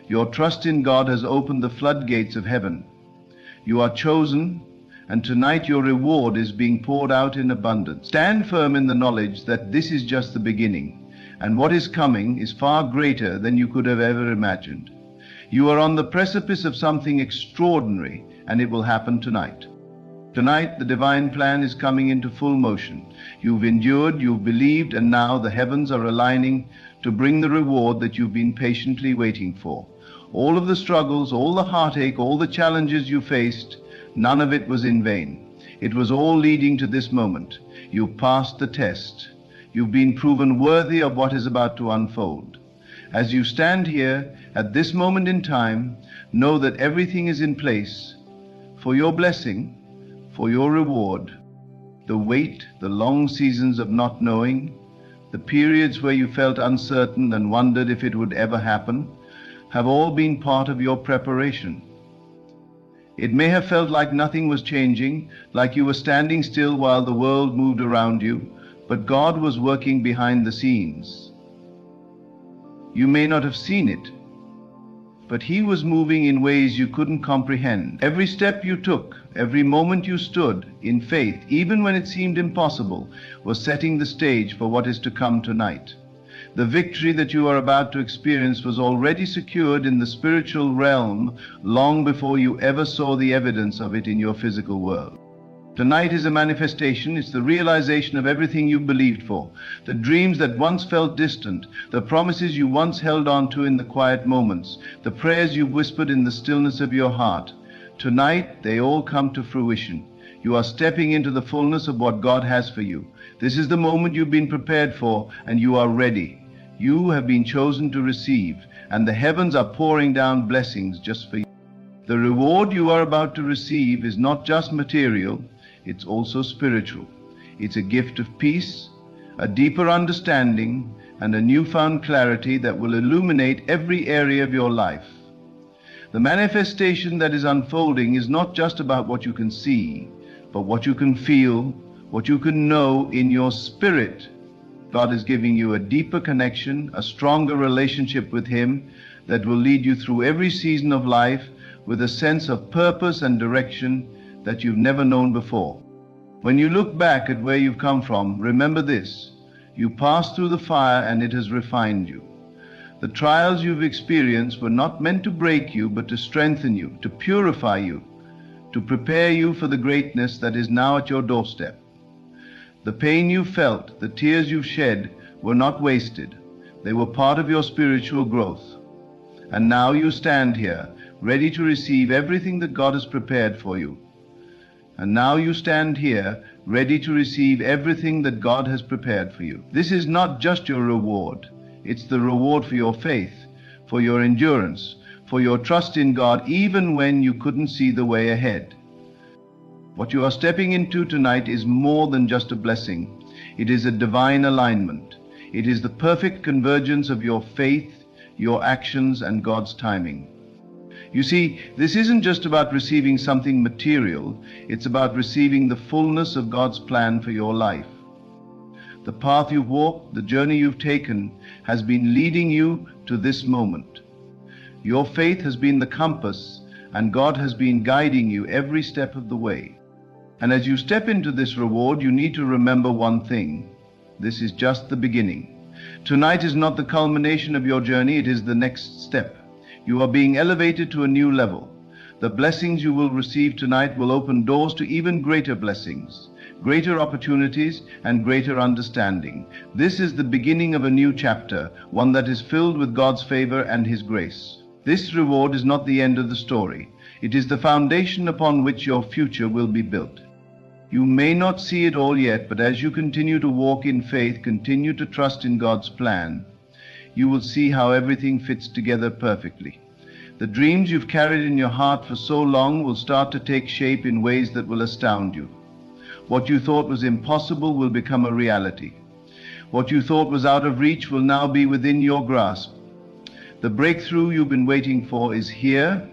Your trust in God has opened the floodgates of heaven. You are chosen, and tonight your reward is being poured out in abundance. Stand firm in the knowledge that this is just the beginning, and what is coming is far greater than you could have ever imagined. You are on the precipice of something extraordinary, and it will happen tonight. Tonight, the divine plan is coming into full motion. You've endured, you've believed, and now the heavens are aligning to bring the reward that you've been patiently waiting for. All of the struggles, all the heartache, all the challenges you faced, none of it was in vain. It was all leading to this moment. You passed the test. You've been proven worthy of what is about to unfold. As you stand here at this moment in time, know that everything is in place for your blessing, for your reward. The wait, the long seasons of not knowing, the periods where you felt uncertain and wondered if it would ever happen, have all been part of your preparation. It may have felt like nothing was changing, like you were standing still while the world moved around you, but God was working behind the scenes. You may not have seen it, but He was moving in ways you couldn't comprehend. Every step you took, every moment you stood in faith, even when it seemed impossible, was setting the stage for what is to come tonight. The victory that you are about to experience was already secured in the spiritual realm long before you ever saw the evidence of it in your physical world. Tonight is a manifestation. It's the realization of everything you believed for, the dreams that once felt distant, the promises you once held on to in the quiet moments, the prayers you whispered in the stillness of your heart. Tonight, they all come to fruition. You are stepping into the fullness of what God has for you. This is the moment you've been prepared for, and you are ready. You have been chosen to receive, and the heavens are pouring down blessings just for you. The reward you are about to receive is not just material, it's also spiritual. It's a gift of peace, a deeper understanding, and a newfound clarity that will illuminate every area of your life. The manifestation that is unfolding is not just about what you can see, but what you can feel, what you can know in your spirit. God is giving you a deeper connection, a stronger relationship with Him that will lead you through every season of life with a sense of purpose and direction that you've never known before. When you look back at where you've come from, remember this: you passed through the fire and it has refined you. The trials you've experienced were not meant to break you, but to strengthen you, to purify you, to prepare you for the greatness that is now at your doorstep. The pain you felt, the tears you've shed, were not wasted. They were part of your spiritual growth. And now you stand here, ready to receive everything that God has prepared for you. And now you stand here, ready to receive everything that God has prepared for you. This is not just your reward. It's the reward for your faith, for your endurance, for your trust in God, even when you couldn't see the way ahead. What you are stepping into tonight is more than just a blessing. It is a divine alignment. It is the perfect convergence of your faith, your actions, and God's timing. You see, this isn't just about receiving something material. It's about receiving the fullness of God's plan for your life. The path you've walked, the journey you've taken, has been leading you to this moment. Your faith has been the compass, and God has been guiding you every step of the way. And as you step into this reward, you need to remember one thing: this is just the beginning. Tonight is not the culmination of your journey, it is the next step. You are being elevated to a new level. The blessings you will receive tonight will open doors to even greater blessings, greater opportunities, and greater understanding. This is the beginning of a new chapter, one that is filled with God's favor and His grace. This reward is not the end of the story. It is the foundation upon which your future will be built. You may not see it all yet, but as you continue to walk in faith, continue to trust in God's plan, you will see how everything fits together perfectly. The dreams you've carried in your heart for so long will start to take shape in ways that will astound you. What you thought was impossible will become a reality. What you thought was out of reach will now be within your grasp. The breakthrough you've been waiting for is here,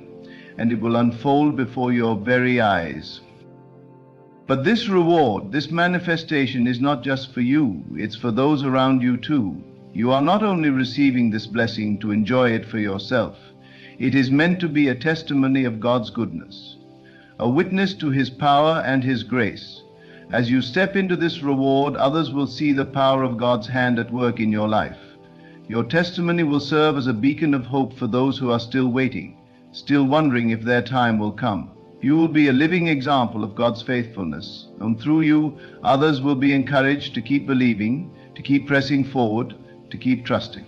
and it will unfold before your very eyes. But this reward, this manifestation, is not just for you, it's for those around you too. You are not only receiving this blessing to enjoy it for yourself, it is meant to be a testimony of God's goodness, a witness to His power and His grace. As you step into this reward, others will see the power of God's hand at work in your life. Your testimony will serve as a beacon of hope for those who are still waiting, still wondering if their time will come. You will be a living example of God's faithfulness, and through you, others will be encouraged to keep believing, to keep pressing forward, to keep trusting.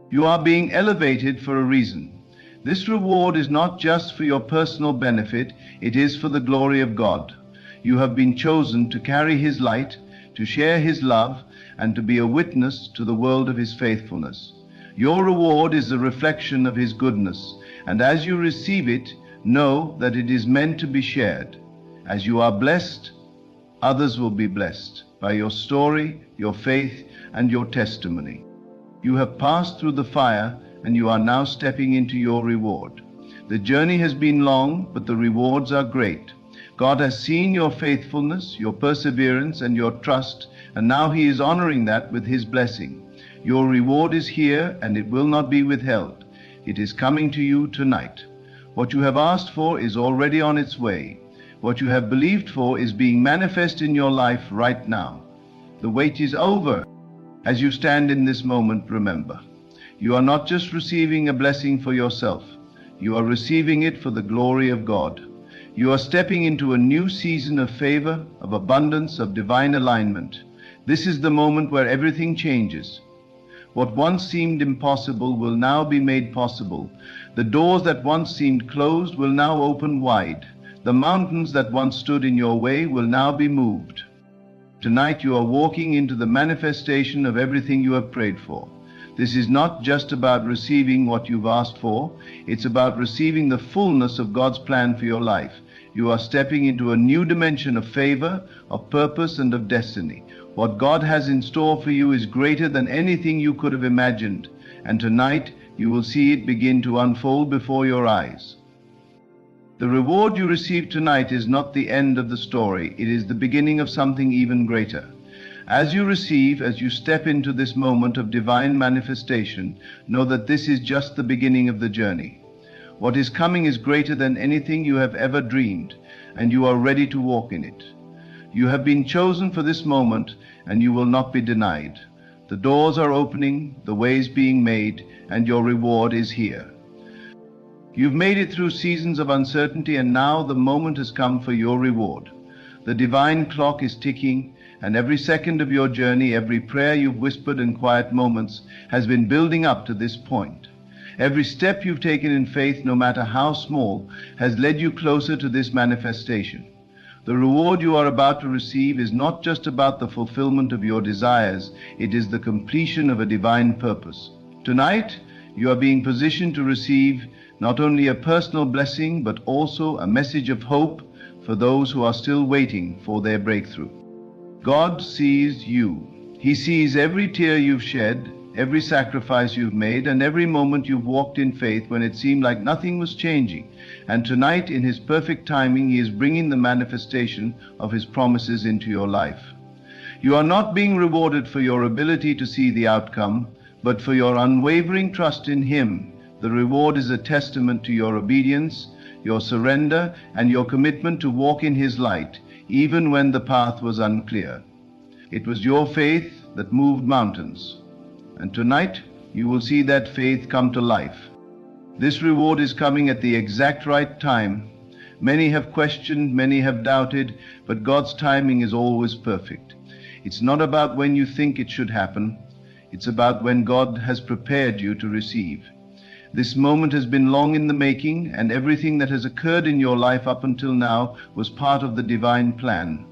You are being elevated for a reason. This reward is not just for your personal benefit, it is for the glory of God. You have been chosen to carry His light, to share His love, and to be a witness to the world of His faithfulness. Your reward is a reflection of His goodness, and as you receive it, know that it is meant to be shared. As you are blessed, others will be blessed by your story, your faith, and your testimony. You have passed through the fire, and you are now stepping into your reward. The journey has been long, but the rewards are great. God has seen your faithfulness, your perseverance, and your trust, and now He is honoring that with His blessing. Your reward is here, and it will not be withheld. It is coming to you tonight. What you have asked for is already on its way. What you have believed for is being manifest in your life right now. The wait is over. As you stand in this moment, remember, you are not just receiving a blessing for yourself. You are receiving it for the glory of God. You are stepping into a new season of favor, of abundance, of divine alignment. This is the moment where everything changes. What once seemed impossible will now be made possible. The doors that once seemed closed will now open wide. The mountains that once stood in your way will now be moved. Tonight you are walking into the manifestation of everything you have prayed for. This is not just about receiving what you've asked for. It's about receiving the fullness of God's plan for your life. You are stepping into a new dimension of favor, of purpose, and of destiny. What God has in store for you is greater than anything you could have imagined, and tonight you will see it begin to unfold before your eyes. The reward you receive tonight is not the end of the story. It is the beginning of something even greater. As you receive, as you step into this moment of divine manifestation, know that this is just the beginning of the journey. What is coming is greater than anything you have ever dreamed, and you are ready to walk in it. You have been chosen for this moment, and you will not be denied. The doors are opening, the way is being made, and your reward is here. You've made it through seasons of uncertainty, and now the moment has come for your reward. The divine clock is ticking, and every second of your journey, every prayer you've whispered in quiet moments, has been building up to this point. Every step you've taken in faith, no matter how small, has led you closer to this manifestation. The reward you are about to receive is not just about the fulfillment of your desires, it is the completion of a divine purpose. Tonight, you are being positioned to receive not only a personal blessing, but also a message of hope for those who are still waiting for their breakthrough. God sees you. He sees every tear you've shed, every sacrifice you've made, and every moment you've walked in faith when it seemed like nothing was changing. And tonight, in His perfect timing, He is bringing the manifestation of His promises into your life. You are not being rewarded for your ability to see the outcome, but for your unwavering trust in Him. The reward is a testament to your obedience, your surrender, and your commitment to walk in His light, even when the path was unclear. It was your faith that moved mountains. And tonight, you will see that faith come to life. This reward is coming at the exact right time. Many have questioned, many have doubted, but God's timing is always perfect. It's not about when you think it should happen. It's about when God has prepared you to receive. This moment has been long in the making, and everything that has occurred in your life up until now was part of the divine plan.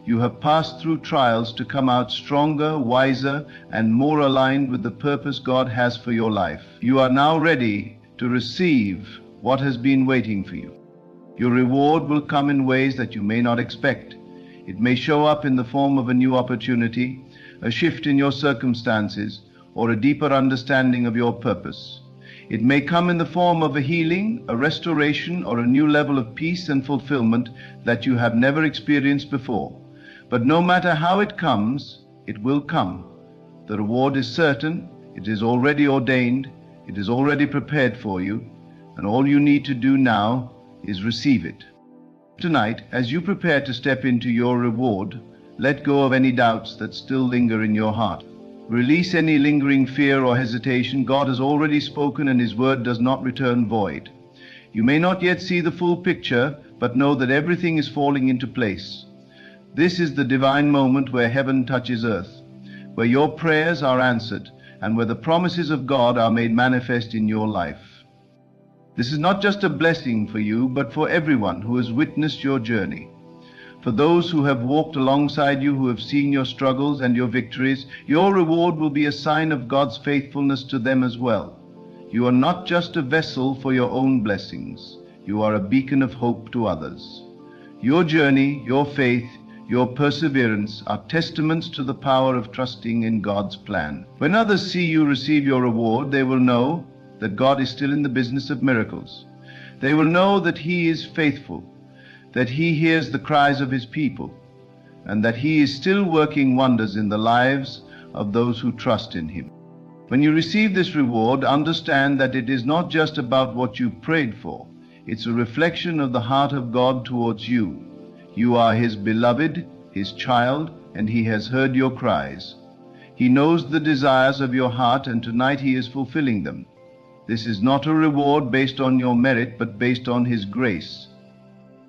You have passed through trials to come out stronger, wiser, and more aligned with the purpose God has for your life. You are now ready to receive what has been waiting for you. Your reward will come in ways that you may not expect. It may show up in the form of a new opportunity, a shift in your circumstances, or a deeper understanding of your purpose. It may come in the form of a healing, a restoration, or a new level of peace and fulfillment that you have never experienced before. But no matter how it comes, it will come. The reward is certain, it is already ordained, it is already prepared for you, and all you need to do now is receive it. Tonight, as you prepare to step into your reward, let go of any doubts that still linger in your heart. Release any lingering fear or hesitation. God has already spoken, and His word does not return void. You may not yet see the full picture, but know that everything is falling into place. This is the divine moment where heaven touches earth, where your prayers are answered, and where the promises of God are made manifest in your life. This is not just a blessing for you, but for everyone who has witnessed your journey. For those who have walked alongside you, who have seen your struggles and your victories, your reward will be a sign of God's faithfulness to them as well. You are not just a vessel for your own blessings. You are a beacon of hope to others. Your journey, your faith, your perseverance are testaments to the power of trusting in God's plan. When others see you receive your reward, they will know that God is still in the business of miracles. They will know that He is faithful, that He hears the cries of His people, and that He is still working wonders in the lives of those who trust in Him. When you receive this reward, understand that it is not just about what you prayed for. It's a reflection of the heart of God towards you. You are His beloved, His child, and He has heard your cries. He knows the desires of your heart, and tonight He is fulfilling them. This is not a reward based on your merit, but based on His grace.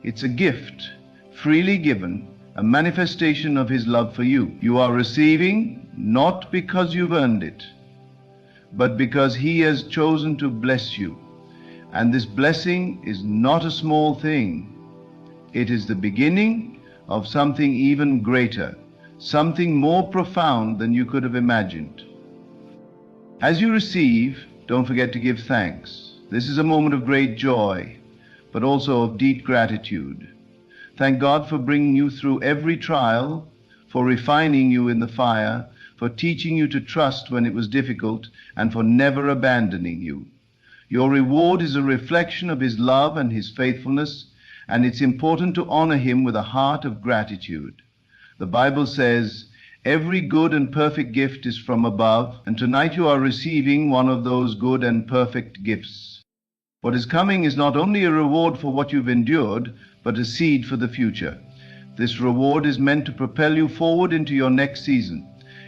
It's a gift, freely given, a manifestation of His love for you. You are receiving not because you've earned it, but because He has chosen to bless you. And this blessing is not a small thing. It is the beginning of something even greater, something more profound than you could have imagined. As you receive, don't forget to give thanks. This is a moment of great joy, but also of deep gratitude. Thank God for bringing you through every trial, for refining you in the fire, for teaching you to trust when it was difficult, and for never abandoning you. Your reward is a reflection of His love and His faithfulness, and it's important to honor Him with a heart of gratitude. The Bible says, "Every good and perfect gift is from above," and tonight you are receiving one of those good and perfect gifts. What is coming is not only a reward for what you've endured, but a seed for the future. This reward is meant to propel you forward into your next season.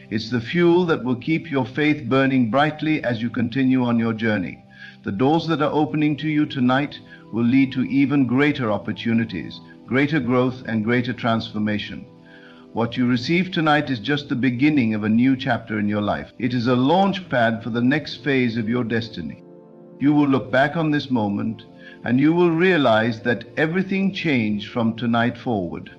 It's the fuel that will keep your faith burning brightly as you continue on your journey. The doors that are opening to you tonight will lead to even greater opportunities, greater growth, and greater transformation. What you receive tonight is just the beginning of a new chapter in your life. It is a launch pad for the next phase of your destiny. You will look back on this moment, and you will realize that everything changed from tonight forward.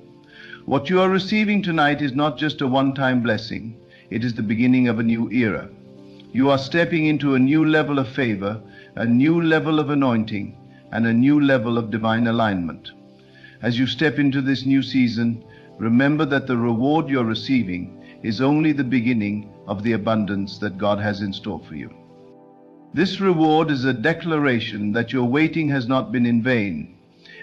What you are receiving tonight is not just a one-time blessing. It is the beginning of a new era. You are stepping into a new level of favor, a new level of anointing, and a new level of divine alignment. As you step into this new season, remember that the reward you're receiving is only the beginning of the abundance that God has in store for you. This reward is a declaration that your waiting has not been in vain.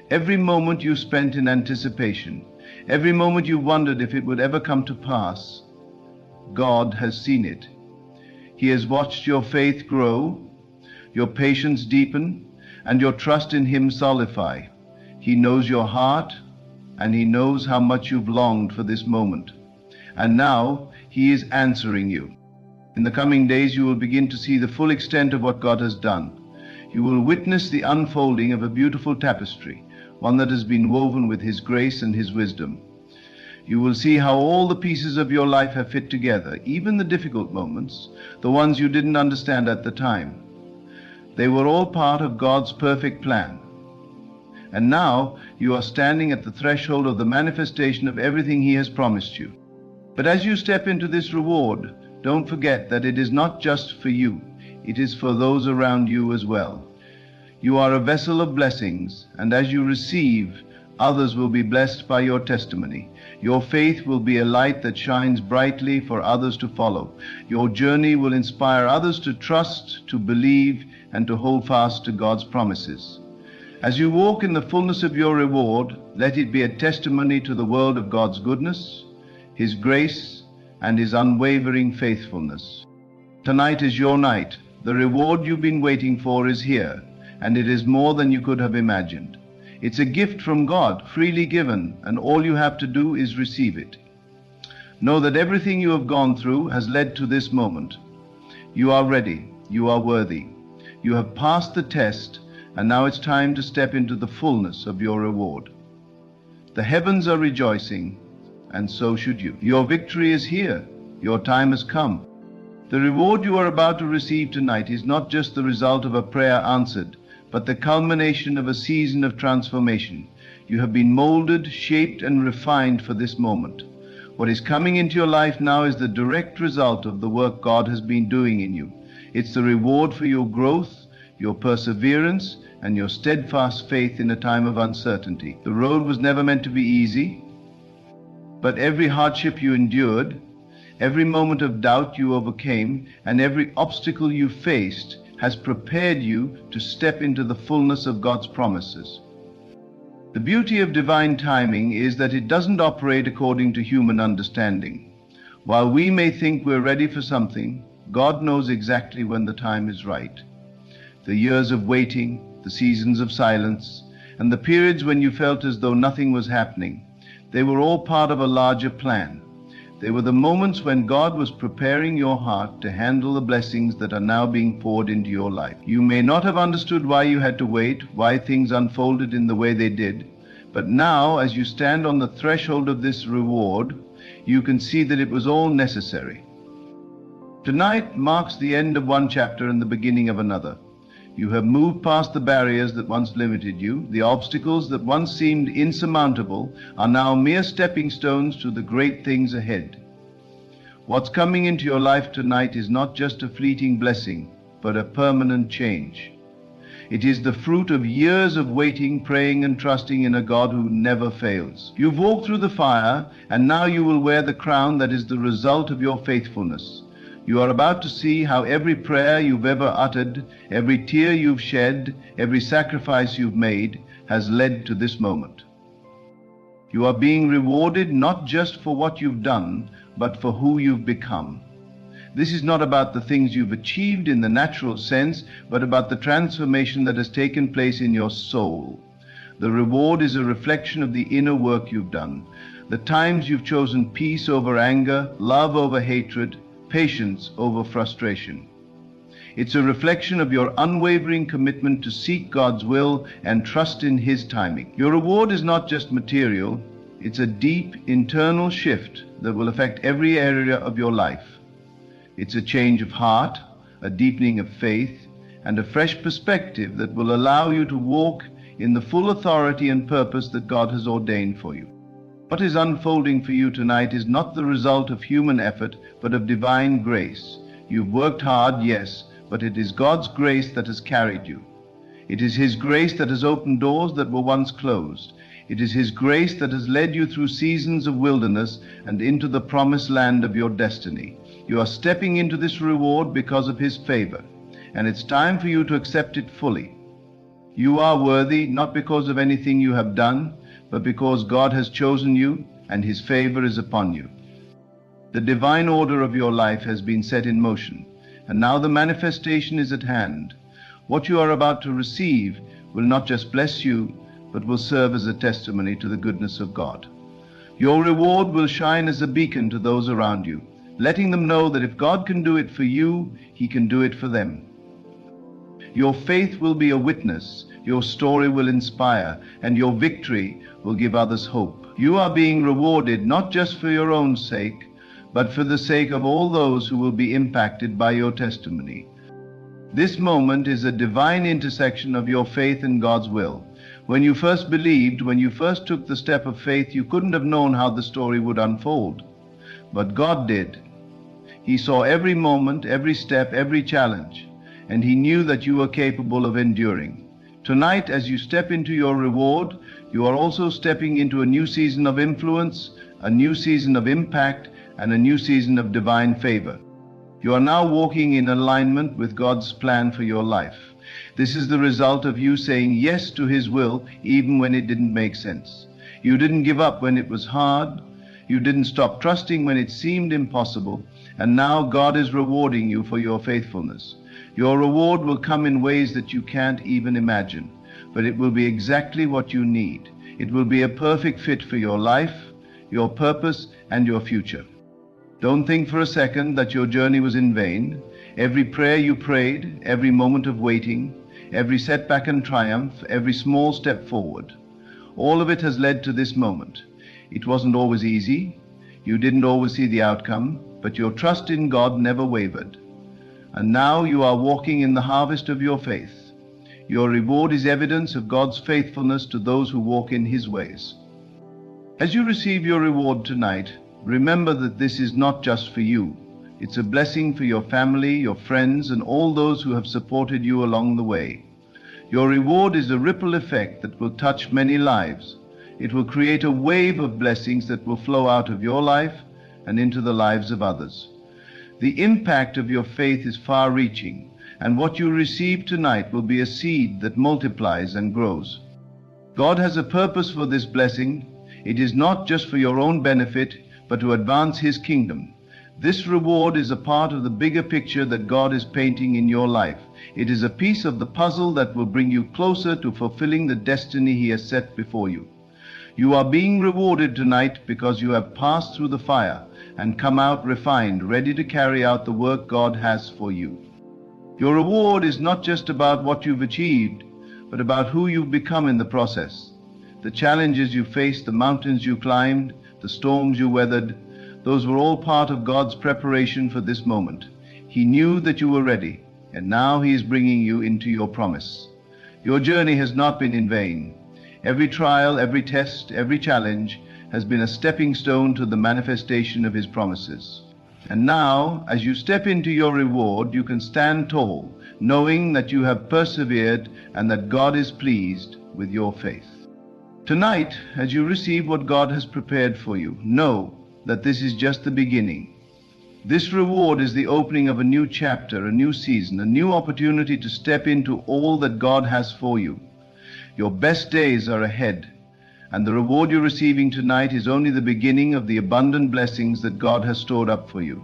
Every moment you spent in anticipation, every moment you wondered if it would ever come to pass, God has seen it. He has watched your faith grow, your patience deepen, and your trust in Him solidify. He knows your heart, and He knows how much you've longed for this moment. And now He is answering you. In the coming days, you will begin to see the full extent of what God has done. You will witness the unfolding of a beautiful tapestry, one that has been woven with His grace and His wisdom. You will see how all the pieces of your life have fit together, even the difficult moments, the ones you didn't understand at the time. They were all part of God's perfect plan. And now you are standing at the threshold of the manifestation of everything He has promised you. But as you step into this reward, don't forget that it is not just for you. It is for those around you as well. You are a vessel of blessings, and as you receive, others will be blessed by your testimony. Your faith will be a light that shines brightly for others to follow. Your journey will inspire others to trust, to believe, and to hold fast to God's promises. As you walk in the fullness of your reward, let it be a testimony to the world of God's goodness, His grace, and His unwavering faithfulness. Tonight is your night. The reward you've been waiting for is here, and it is more than you could have imagined. It's a gift from God, freely given, and all you have to do is receive it. Know that everything you have gone through has led to this moment. You are ready. You are worthy. You have passed the test, and now it's time to step into the fullness of your reward. The heavens are rejoicing, and so should you. Your victory is here. Your time has come. The reward you are about to receive tonight is not just the result of a prayer answered, but the culmination of a season of transformation. You have been molded, shaped, and refined for this moment. What is coming into your life now is the direct result of the work God has been doing in you. It's the reward for your growth, your perseverance, and your steadfast faith in a time of uncertainty. The road was never meant to be easy, but every hardship you endured, every moment of doubt you overcame, and every obstacle you faced has prepared you to step into the fullness of God's promises. The beauty of divine timing is that it doesn't operate according to human understanding. While we may think we're ready for something, God knows exactly when the time is right. The years of waiting, the seasons of silence, and the periods when you felt as though nothing was happening, they were all part of a larger plan. They were the moments when God was preparing your heart to handle the blessings that are now being poured into your life. You may not have understood why you had to wait, why things unfolded in the way they did, but now, as you stand on the threshold of this reward, you can see that it was all necessary. Tonight marks the end of one chapter and the beginning of another. You have moved past the barriers that once limited you. The obstacles that once seemed insurmountable are now mere stepping stones to the great things ahead. What's coming into your life tonight is not just a fleeting blessing, but a permanent change. It is the fruit of years of waiting, praying, and trusting in a God who never fails. You've walked through the fire, and now you will wear the crown that is the result of your faithfulness. You are about to see how every prayer you've ever uttered, every tear you've shed, every sacrifice you've made has led to this moment. You are being rewarded not just for what you've done, but for who you've become. This is not about the things you've achieved in the natural sense, but about the transformation that has taken place in your soul. The reward is a reflection of the inner work you've done, the times you've chosen peace over anger, love over hatred, patience over frustration. It's a reflection of your unwavering commitment to seek God's will and trust in His timing. Your reward is not just material, it's a deep internal shift that will affect every area of your life. It's a change of heart, a deepening of faith, and a fresh perspective that will allow you to walk in the full authority and purpose that God has ordained for you. What is unfolding for you tonight is not the result of human effort, but of divine grace. You've worked hard, yes, but it is God's grace that has carried you. It is His grace that has opened doors that were once closed. It is His grace that has led you through seasons of wilderness and into the promised land of your destiny. You are stepping into this reward because of His favor, and it's time for you to accept it fully. You are worthy not because of anything you have done, but because God has chosen you and His favor is upon you. The divine order of your life has been set in motion, and now the manifestation is at hand. What you are about to receive will not just bless you, but will serve as a testimony to the goodness of God. Your reward will shine as a beacon to those around you, letting them know that if God can do it for you, He can do it for them. Your faith will be a witness, your story will inspire, and your victory will give others hope. You are being rewarded not just for your own sake, but for the sake of all those who will be impacted by your testimony. This moment is a divine intersection of your faith and God's will. When you first believed, when you first took the step of faith, you couldn't have known how the story would unfold. But God did. He saw every moment, every step, every challenge, and He knew that you were capable of enduring. Tonight, as you step into your reward, you are also stepping into a new season of influence, a new season of impact, and a new season of divine favor. You are now walking in alignment with God's plan for your life. This is the result of you saying yes to His will, even when it didn't make sense. You didn't give up when it was hard. You didn't stop trusting when it seemed impossible. And now God is rewarding you for your faithfulness. Your reward will come in ways that you can't even imagine, but it will be exactly what you need. It will be a perfect fit for your life, your purpose, and your future. Don't think for a second that your journey was in vain. Every prayer you prayed, every moment of waiting, every setback and triumph, every small step forward. All of it has led to this moment. It wasn't always easy. You didn't always see the outcome, but your trust in God never wavered. And now you are walking in the harvest of your faith. Your reward is evidence of God's faithfulness to those who walk in His ways. As you receive your reward tonight, remember that this is not just for you. It's a blessing for your family, your friends, and all those who have supported you along the way. Your reward is a ripple effect that will touch many lives. It will create a wave of blessings that will flow out of your life and into the lives of others. The impact of your faith is far-reaching, and what you receive tonight will be a seed that multiplies and grows. God has a purpose for this blessing. It is not just for your own benefit, but to advance His kingdom. This reward is a part of the bigger picture that God is painting in your life. It is a piece of the puzzle that will bring you closer to fulfilling the destiny He has set before you. You are being rewarded tonight because you have passed through the fire and come out refined, ready to carry out the work God has for you. Your reward is not just about what you've achieved, but about who you've become in the process. The challenges you faced, the mountains you climbed, the storms you weathered, those were all part of God's preparation for this moment. He knew that you were ready, and now He is bringing you into your promise. Your journey has not been in vain. Every trial, every test, every challenge has been a stepping stone to the manifestation of His promises. And now, as you step into your reward, you can stand tall, knowing that you have persevered and that God is pleased with your faith. Tonight, as you receive what God has prepared for you, know that this is just the beginning. This reward is the opening of a new chapter, a new season, a new opportunity to step into all that God has for you. Your best days are ahead, and the reward you're receiving tonight is only the beginning of the abundant blessings that God has stored up for you.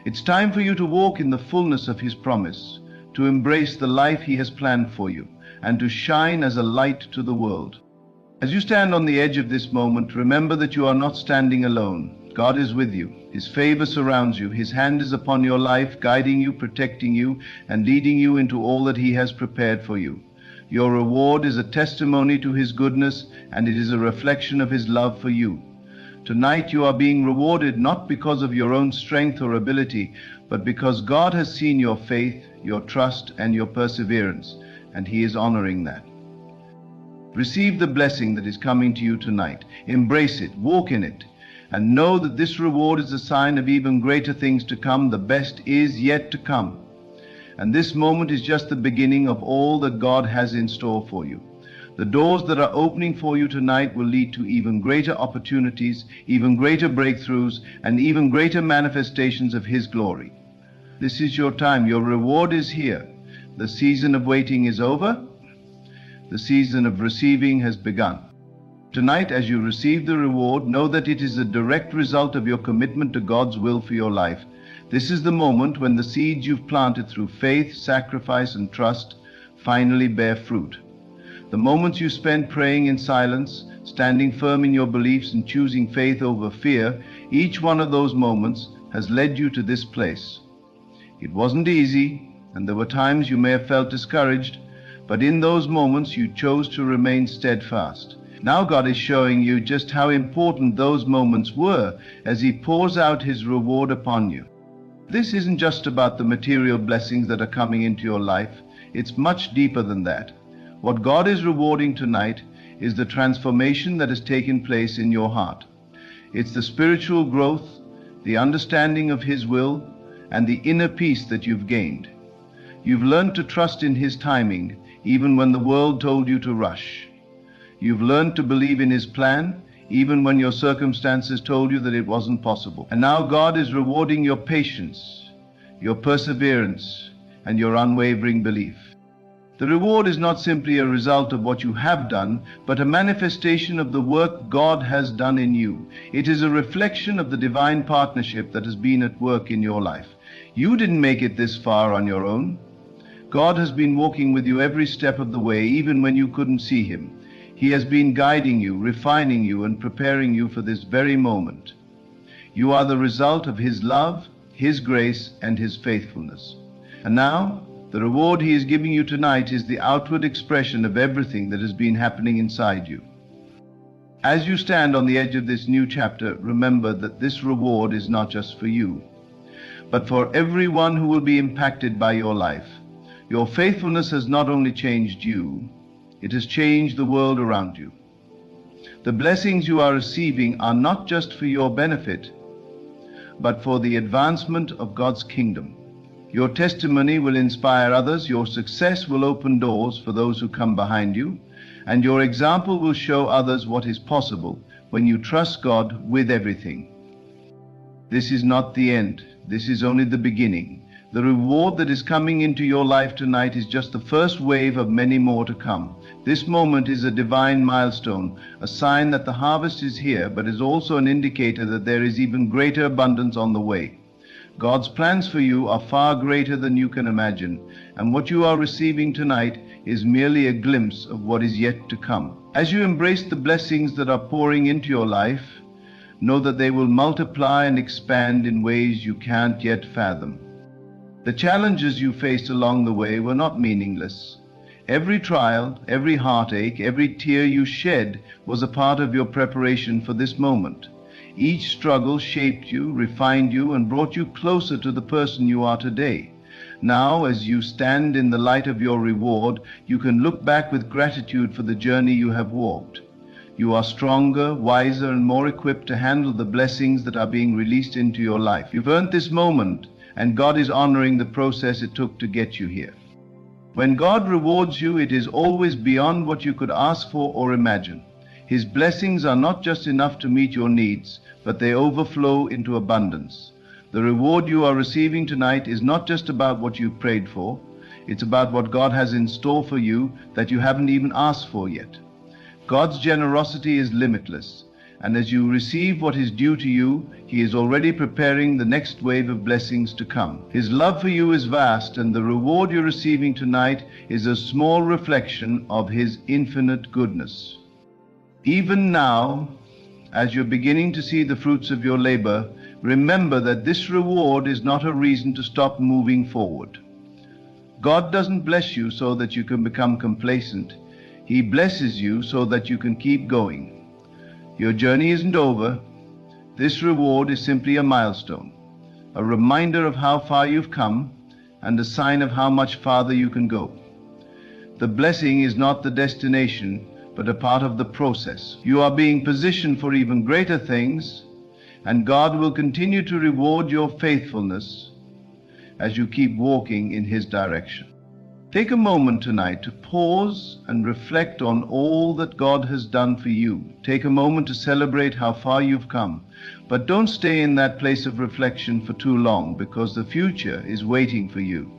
It's time for you to walk in the fullness of His promise, to embrace the life He has planned for you, and to shine as a light to the world. As you stand on the edge of this moment, remember that you are not standing alone. God is with you. His favor surrounds you. His hand is upon your life, guiding you, protecting you, and leading you into all that He has prepared for you. Your reward is a testimony to His goodness, and it is a reflection of His love for you. Tonight you are being rewarded not because of your own strength or ability, but because God has seen your faith, your trust, and your perseverance, and He is honoring that. Receive the blessing that is coming to you tonight. Embrace it, walk in it, and know that this reward is a sign of even greater things to come. The best is yet to come. And this moment is just the beginning of all that God has in store for you. The doors that are opening for you tonight will lead to even greater opportunities, even greater breakthroughs, and even greater manifestations of His glory. This is your time. Your reward is here. The season of waiting is over. The season of receiving has begun. Tonight, as you receive the reward, know that it is a direct result of your commitment to God's will for your life. This is the moment when the seeds you've planted through faith, sacrifice, and trust finally bear fruit. The moments you spent praying in silence, standing firm in your beliefs, and choosing faith over fear, each one of those moments has led you to this place. It wasn't easy, and there were times you may have felt discouraged, but in those moments you chose to remain steadfast. Now God is showing you just how important those moments were as He pours out His reward upon you. This isn't just about the material blessings that are coming into your life. It's much deeper than that. What God is rewarding tonight is the transformation that has taken place in your heart. It's the spiritual growth, the understanding of His will, and the inner peace that you've gained. You've learned to trust in His timing, even when the world told you to rush. You've learned to believe in His plan, even when your circumstances told you that it wasn't possible. And now God is rewarding your patience, your perseverance, and your unwavering belief. The reward is not simply a result of what you have done, but a manifestation of the work God has done in you. It is a reflection of the divine partnership that has been at work in your life. You didn't make it this far on your own. God has been walking with you every step of the way, even when you couldn't see Him. He has been guiding you, refining you, and preparing you for this very moment. You are the result of His love, His grace, and His faithfulness. And now, The reward He is giving you tonight is the outward expression of everything that has been happening inside you. As you stand on the edge of this new chapter, remember that this reward is not just for you, but for everyone who will be impacted by your life. Your faithfulness has not only changed you, it has changed the world around you. The blessings you are receiving are not just for your benefit, but for the advancement of God's kingdom. Your testimony will inspire others, your success will open doors for those who come behind you, and your example will show others what is possible when you trust God with everything. This is not the end. This is only the beginning. The reward that is coming into your life tonight is just the first wave of many more to come. This moment is a divine milestone, a sign that the harvest is here, but is also an indicator that there is even greater abundance on the way. God's plans for you are far greater than you can imagine, and what you are receiving tonight is merely a glimpse of what is yet to come. As you embrace the blessings that are pouring into your life, know that they will multiply and expand in ways you can't yet fathom. The challenges you faced along the way were not meaningless. Every trial, every heartache, every tear you shed was a part of your preparation for this moment. Each struggle shaped you, refined you, and brought you closer to the person you are today. Now, as you stand in the light of your reward, you can look back with gratitude for the journey you have walked. You are stronger, wiser, and more equipped to handle the blessings that are being released into your life. You've earned this moment, and God is honoring the process it took to get you here. When God rewards you, it is always beyond what you could ask for or imagine. His blessings are not just enough to meet your needs, but they overflow into abundance. The reward you are receiving tonight is not just about what you prayed for, it's about what God has in store for you that you haven't even asked for yet. God's generosity is limitless, and as you receive what is due to you, He is already preparing the next wave of blessings to come. His love for you is vast, and the reward you're receiving tonight is a small reflection of His infinite goodness. Even now, as you're beginning to see the fruits of your labor, remember that this reward is not a reason to stop moving forward. God doesn't bless you so that you can become complacent. He blesses you so that you can keep going. Your journey isn't over. This reward is simply a milestone, a reminder of how far you've come, and a sign of how much farther you can go. The blessing is not the destination, but a part of the process. You are being positioned for even greater things, and God will continue to reward your faithfulness as you keep walking in His direction. Take a moment tonight to pause and reflect on all that God has done for you. Take a moment to celebrate how far you've come. But don't stay in that place of reflection for too long, because the future is waiting for you.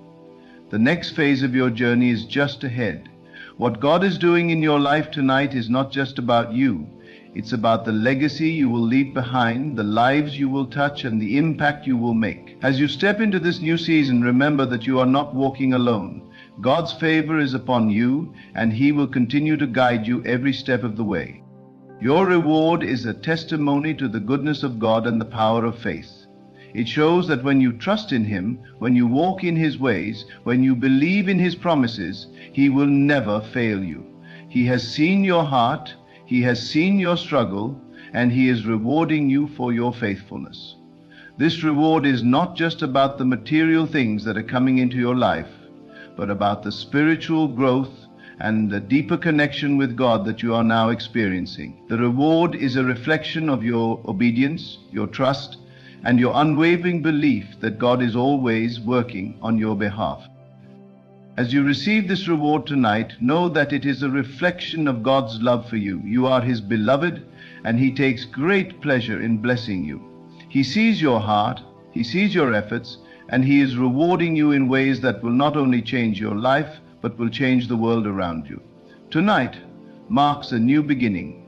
The next phase of your journey is just ahead. What God is doing in your life tonight is not just about you. It's about the legacy you will leave behind, the lives you will touch, and the impact you will make. As you step into this new season, remember that you are not walking alone. God's favor is upon you, and He will continue to guide you every step of the way. Your reward is a testimony to the goodness of God and the power of faith. It shows that when you trust in Him, when you walk in His ways, when you believe in His promises, He will never fail you. He has seen your heart, He has seen your struggle, and He is rewarding you for your faithfulness. This reward is not just about the material things that are coming into your life, but about the spiritual growth and the deeper connection with God that you are now experiencing. The reward is a reflection of your obedience, your trust, and your unwavering belief that God is always working on your behalf. As you receive this reward tonight, know that it is a reflection of God's love for you. You are His beloved, and He takes great pleasure in blessing you. He sees your heart, He sees your efforts, and He is rewarding you in ways that will not only change your life, but will change the world around you. Tonight marks a new beginning.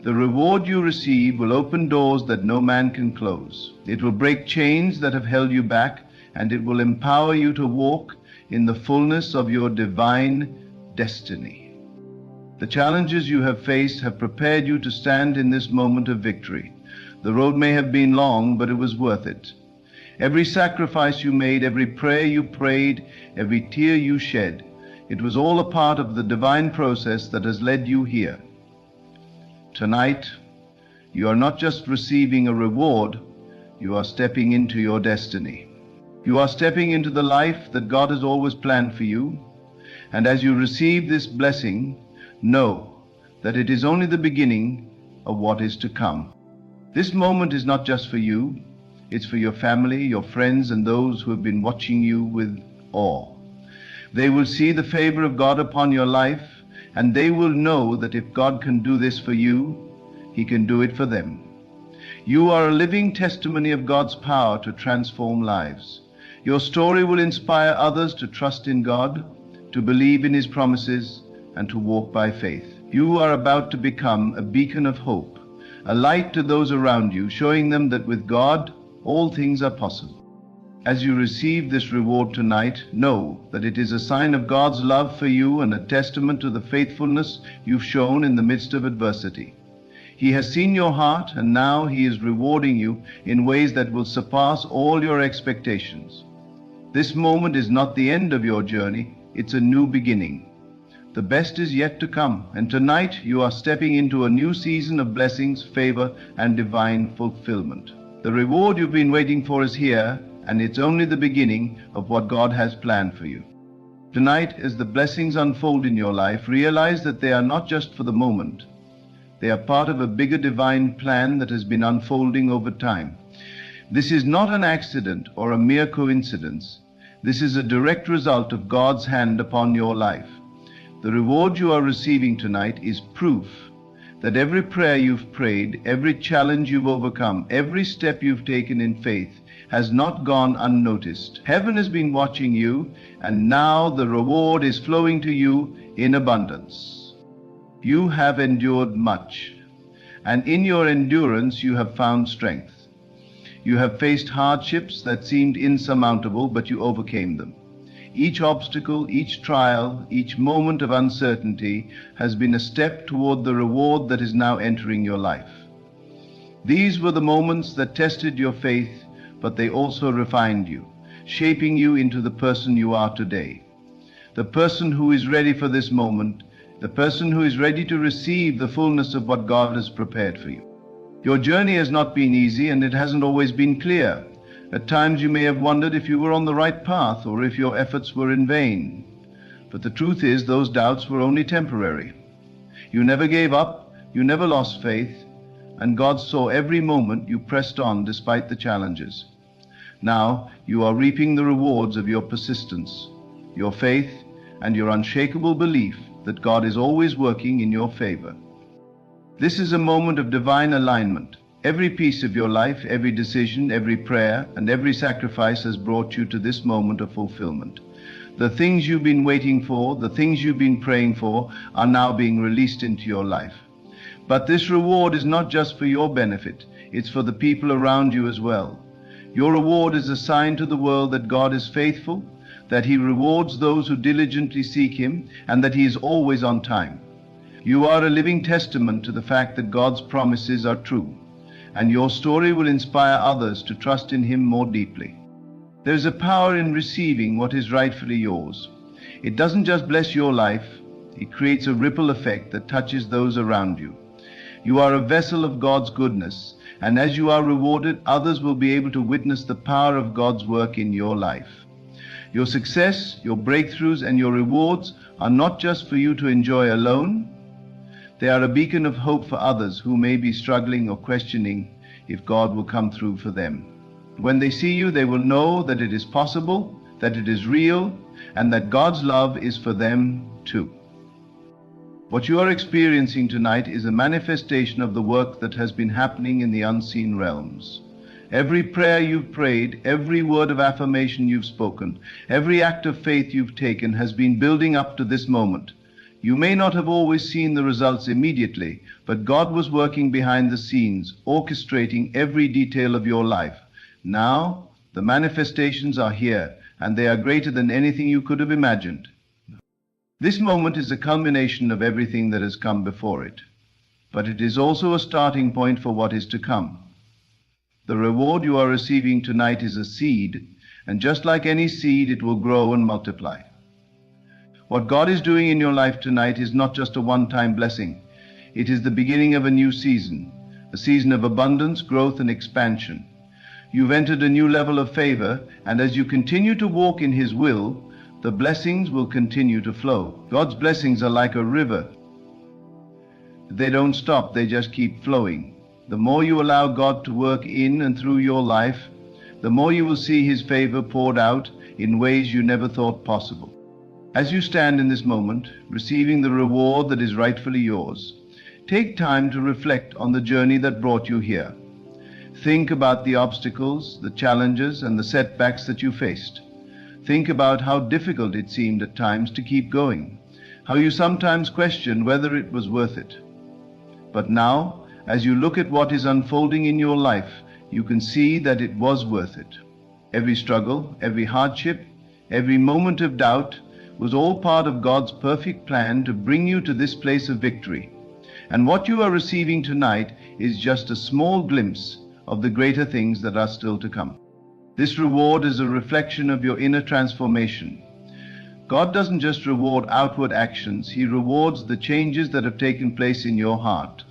The reward you receive will open doors that no man can close. It will break chains that have held you back, and it will empower you to walk in the fullness of your divine destiny. The challenges you have faced have prepared you to stand in this moment of victory. The road may have been long, but it was worth it. Every sacrifice you made, every prayer you prayed, every tear you shed, it was all a part of the divine process that has led you here. Tonight, you are not just receiving a reward, you are stepping into your destiny. You are stepping into the life that God has always planned for you, and as you receive this blessing, know that it is only the beginning of what is to come. This moment is not just for you, it's for your family, your friends, and those who have been watching you with awe. They will see the favor of God upon your life, and they will know that if God can do this for you, He can do it for them. You are a living testimony of God's power to transform lives. Your story will inspire others to trust in God, to believe in His promises, and to walk by faith. You are about to become a beacon of hope, a light to those around you, showing them that with God, all things are possible. As you receive this reward tonight, know that it is a sign of God's love for you and a testament to the faithfulness you've shown in the midst of adversity. He has seen your heart, and now He is rewarding you in ways that will surpass all your expectations. This moment is not the end of your journey, it's a new beginning. The best is yet to come, and tonight you are stepping into a new season of blessings, favor, and divine fulfillment. The reward you've been waiting for is here, and it's only the beginning of what God has planned for you. Tonight, as the blessings unfold in your life, realize that they are not just for the moment. They are part of a bigger divine plan that has been unfolding over time. This is not an accident or a mere coincidence. This is a direct result of God's hand upon your life. The reward you are receiving tonight is proof that every prayer you've prayed, every challenge you've overcome, every step you've taken in faith has not gone unnoticed. Heaven has been watching you, and now the reward is flowing to you in abundance. You have endured much, and in your endurance you have found strength. You have faced hardships that seemed insurmountable, but you overcame them. Each obstacle, each trial, each moment of uncertainty has been a step toward the reward that is now entering your life. These were the moments that tested your faith, but they also refined you, shaping you into the person you are today. The person who is ready for this moment, the person who is ready to receive the fullness of what God has prepared for you. Your journey has not been easy, and it hasn't always been clear. At times you may have wondered if you were on the right path or if your efforts were in vain. But the truth is, those doubts were only temporary. You never gave up, you never lost faith, and God saw every moment you pressed on despite the challenges. Now you are reaping the rewards of your persistence, your faith, and your unshakable belief that God is always working in your favor. This is a moment of divine alignment. Every piece of your life, every decision, every prayer, and every sacrifice has brought you to this moment of fulfillment. The things you've been waiting for, the things you've been praying for, are now being released into your life. But this reward is not just for your benefit, it's for the people around you as well. Your reward is a sign to the world that God is faithful, that He rewards those who diligently seek Him, and that He is always on time. You are a living testament to the fact that God's promises are true, and your story will inspire others to trust in Him more deeply. There is a power in receiving what is rightfully yours. It doesn't just bless your life, it creates a ripple effect that touches those around you. You are a vessel of God's goodness, and as you are rewarded, others will be able to witness the power of God's work in your life. Your success, your breakthroughs, and your rewards are not just for you to enjoy alone. They are a beacon of hope for others who may be struggling or questioning if God will come through for them. When they see you, they will know that it is possible, that it is real, and that God's love is for them too. What you are experiencing tonight is a manifestation of the work that has been happening in the unseen realms. Every prayer you've prayed, every word of affirmation you've spoken, every act of faith you've taken has been building up to this moment. You may not have always seen the results immediately, but God was working behind the scenes, orchestrating every detail of your life. Now, the manifestations are here, and they are greater than anything you could have imagined. This moment is a culmination of everything that has come before it, but it is also a starting point for what is to come. The reward you are receiving tonight is a seed, and just like any seed, it will grow and multiply. What God is doing in your life tonight is not just a one-time blessing. It is the beginning of a new season, a season of abundance, growth, and expansion. You've entered a new level of favor, and as you continue to walk in His will, the blessings will continue to flow. God's blessings are like a river. They don't stop, they just keep flowing. The more you allow God to work in and through your life, the more you will see His favor poured out in ways you never thought possible. As you stand in this moment, receiving the reward that is rightfully yours, take time to reflect on the journey that brought you here. Think about the obstacles, the challenges, and the setbacks that you faced. Think about how difficult it seemed at times to keep going, how you sometimes questioned whether it was worth it. But now, as you look at what is unfolding in your life, you can see that it was worth it. Every struggle, every hardship, every moment of doubt was all part of God's perfect plan to bring you to this place of victory. And what you are receiving tonight is just a small glimpse of the greater things that are still to come. This reward is a reflection of your inner transformation. God doesn't just reward outward actions, He rewards the changes that have taken place in your heart.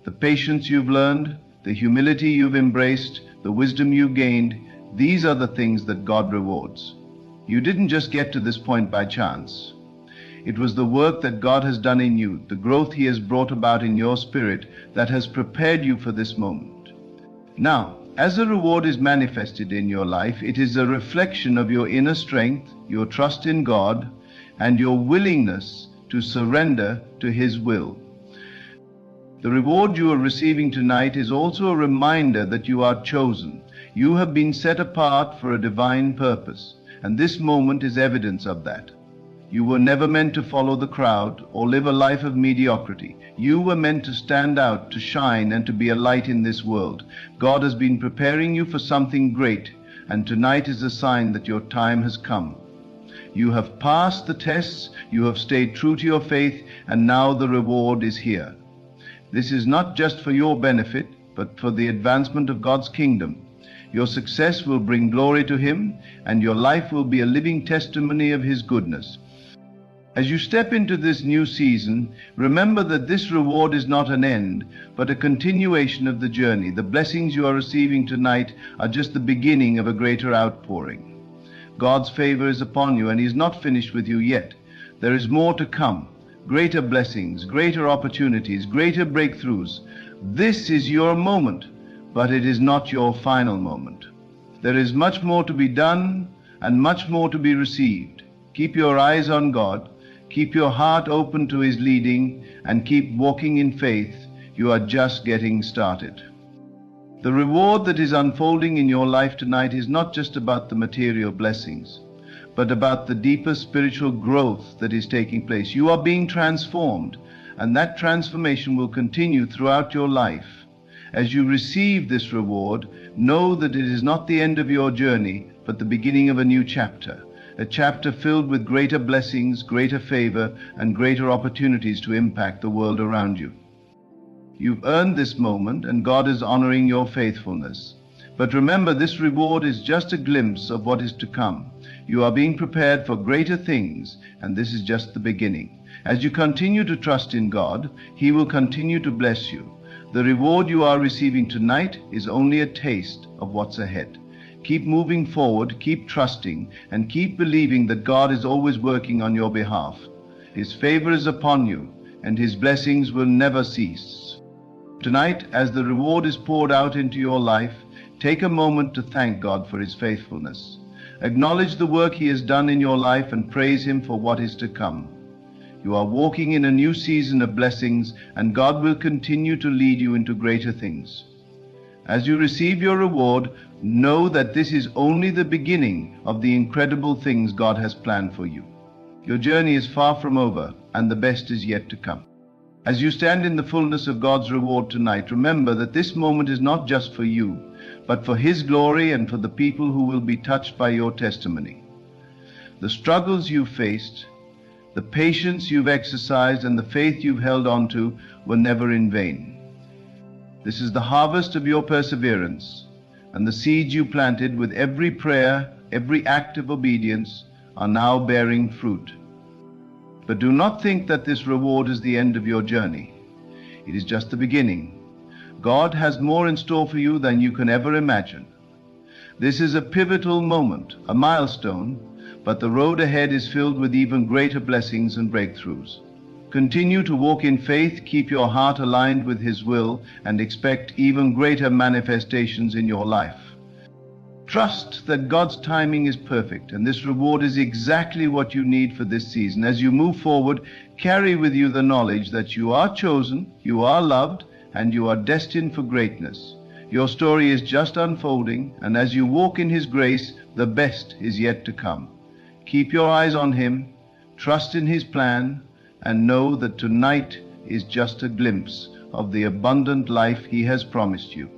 The patience you've learned, the humility you've embraced, the wisdom you gained, these are the things that God rewards. You didn't just get to this point by chance. It was the work that God has done in you, the growth He has brought about in your spirit that has prepared you for this moment. Now, as the reward is manifested in your life, it is a reflection of your inner strength, your trust in God, and your willingness to surrender to His will. The reward you are receiving tonight is also a reminder that you are chosen. You have been set apart for a divine purpose, and this moment is evidence of that. You were never meant to follow the crowd or live a life of mediocrity. You were meant to stand out, to shine, and to be a light in this world. God has been preparing you for something great, and tonight is a sign that your time has come. You have passed the tests, you have stayed true to your faith, and now the reward is here. This is not just for your benefit, but for the advancement of God's kingdom. Your success will bring glory to Him, and your life will be a living testimony of His goodness. As you step into this new season, remember that this reward is not an end, but a continuation of the journey. The blessings you are receiving tonight are just the beginning of a greater outpouring. God's favor is upon you, and He is not finished with you yet. There is more to come. Greater blessings, greater opportunities, greater breakthroughs. This is your moment, but it is not your final moment. There is much more to be done and much more to be received. Keep your eyes on God, keep your heart open to His leading, and keep walking in faith. You are just getting started. The reward that is unfolding in your life tonight is not just about the material blessings, but about the deeper spiritual growth that is taking place. You are being transformed, and that transformation will continue throughout your life. As you receive this reward, know that it is not the end of your journey, but the beginning of a new chapter, a chapter filled with greater blessings, greater favor, and greater opportunities to impact the world around you. You've earned this moment, and God is honoring your faithfulness. But remember, this reward is just a glimpse of what is to come. You are being prepared for greater things, and this is just the beginning. As you continue to trust in God, He will continue to bless you. The reward you are receiving tonight is only a taste of what's ahead. Keep moving forward, keep trusting, and keep believing that God is always working on your behalf. His favor is upon you, and His blessings will never cease. Tonight, as the reward is poured out into your life, take a moment to thank God for His faithfulness. Acknowledge the work He has done in your life and praise Him for what is to come. You are walking in a new season of blessings, and God will continue to lead you into greater things. As you receive your reward, know that this is only the beginning of the incredible things God has planned for you. Your journey is far from over, and the best is yet to come. As you stand in the fullness of God's reward tonight, remember that this moment is not just for you, but for His glory and for the people who will be touched by your testimony. The struggles you've faced, the patience you've exercised, and the faith you've held on to were never in vain. This is the harvest of your perseverance, and the seeds you planted with every prayer, every act of obedience, are now bearing fruit. But do not think that this reward is the end of your journey. It is just the beginning. God has more in store for you than you can ever imagine. This is a pivotal moment, a milestone, but the road ahead is filled with even greater blessings and breakthroughs. Continue to walk in faith, keep your heart aligned with His will, and expect even greater manifestations in your life. Trust that God's timing is perfect, and this reward is exactly what you need for this season. As you move forward, carry with you the knowledge that you are chosen, you are loved, and you are destined for greatness. Your story is just unfolding, and as you walk in His grace, the best is yet to come. Keep your eyes on Him, trust in His plan, and know that tonight is just a glimpse of the abundant life He has promised you.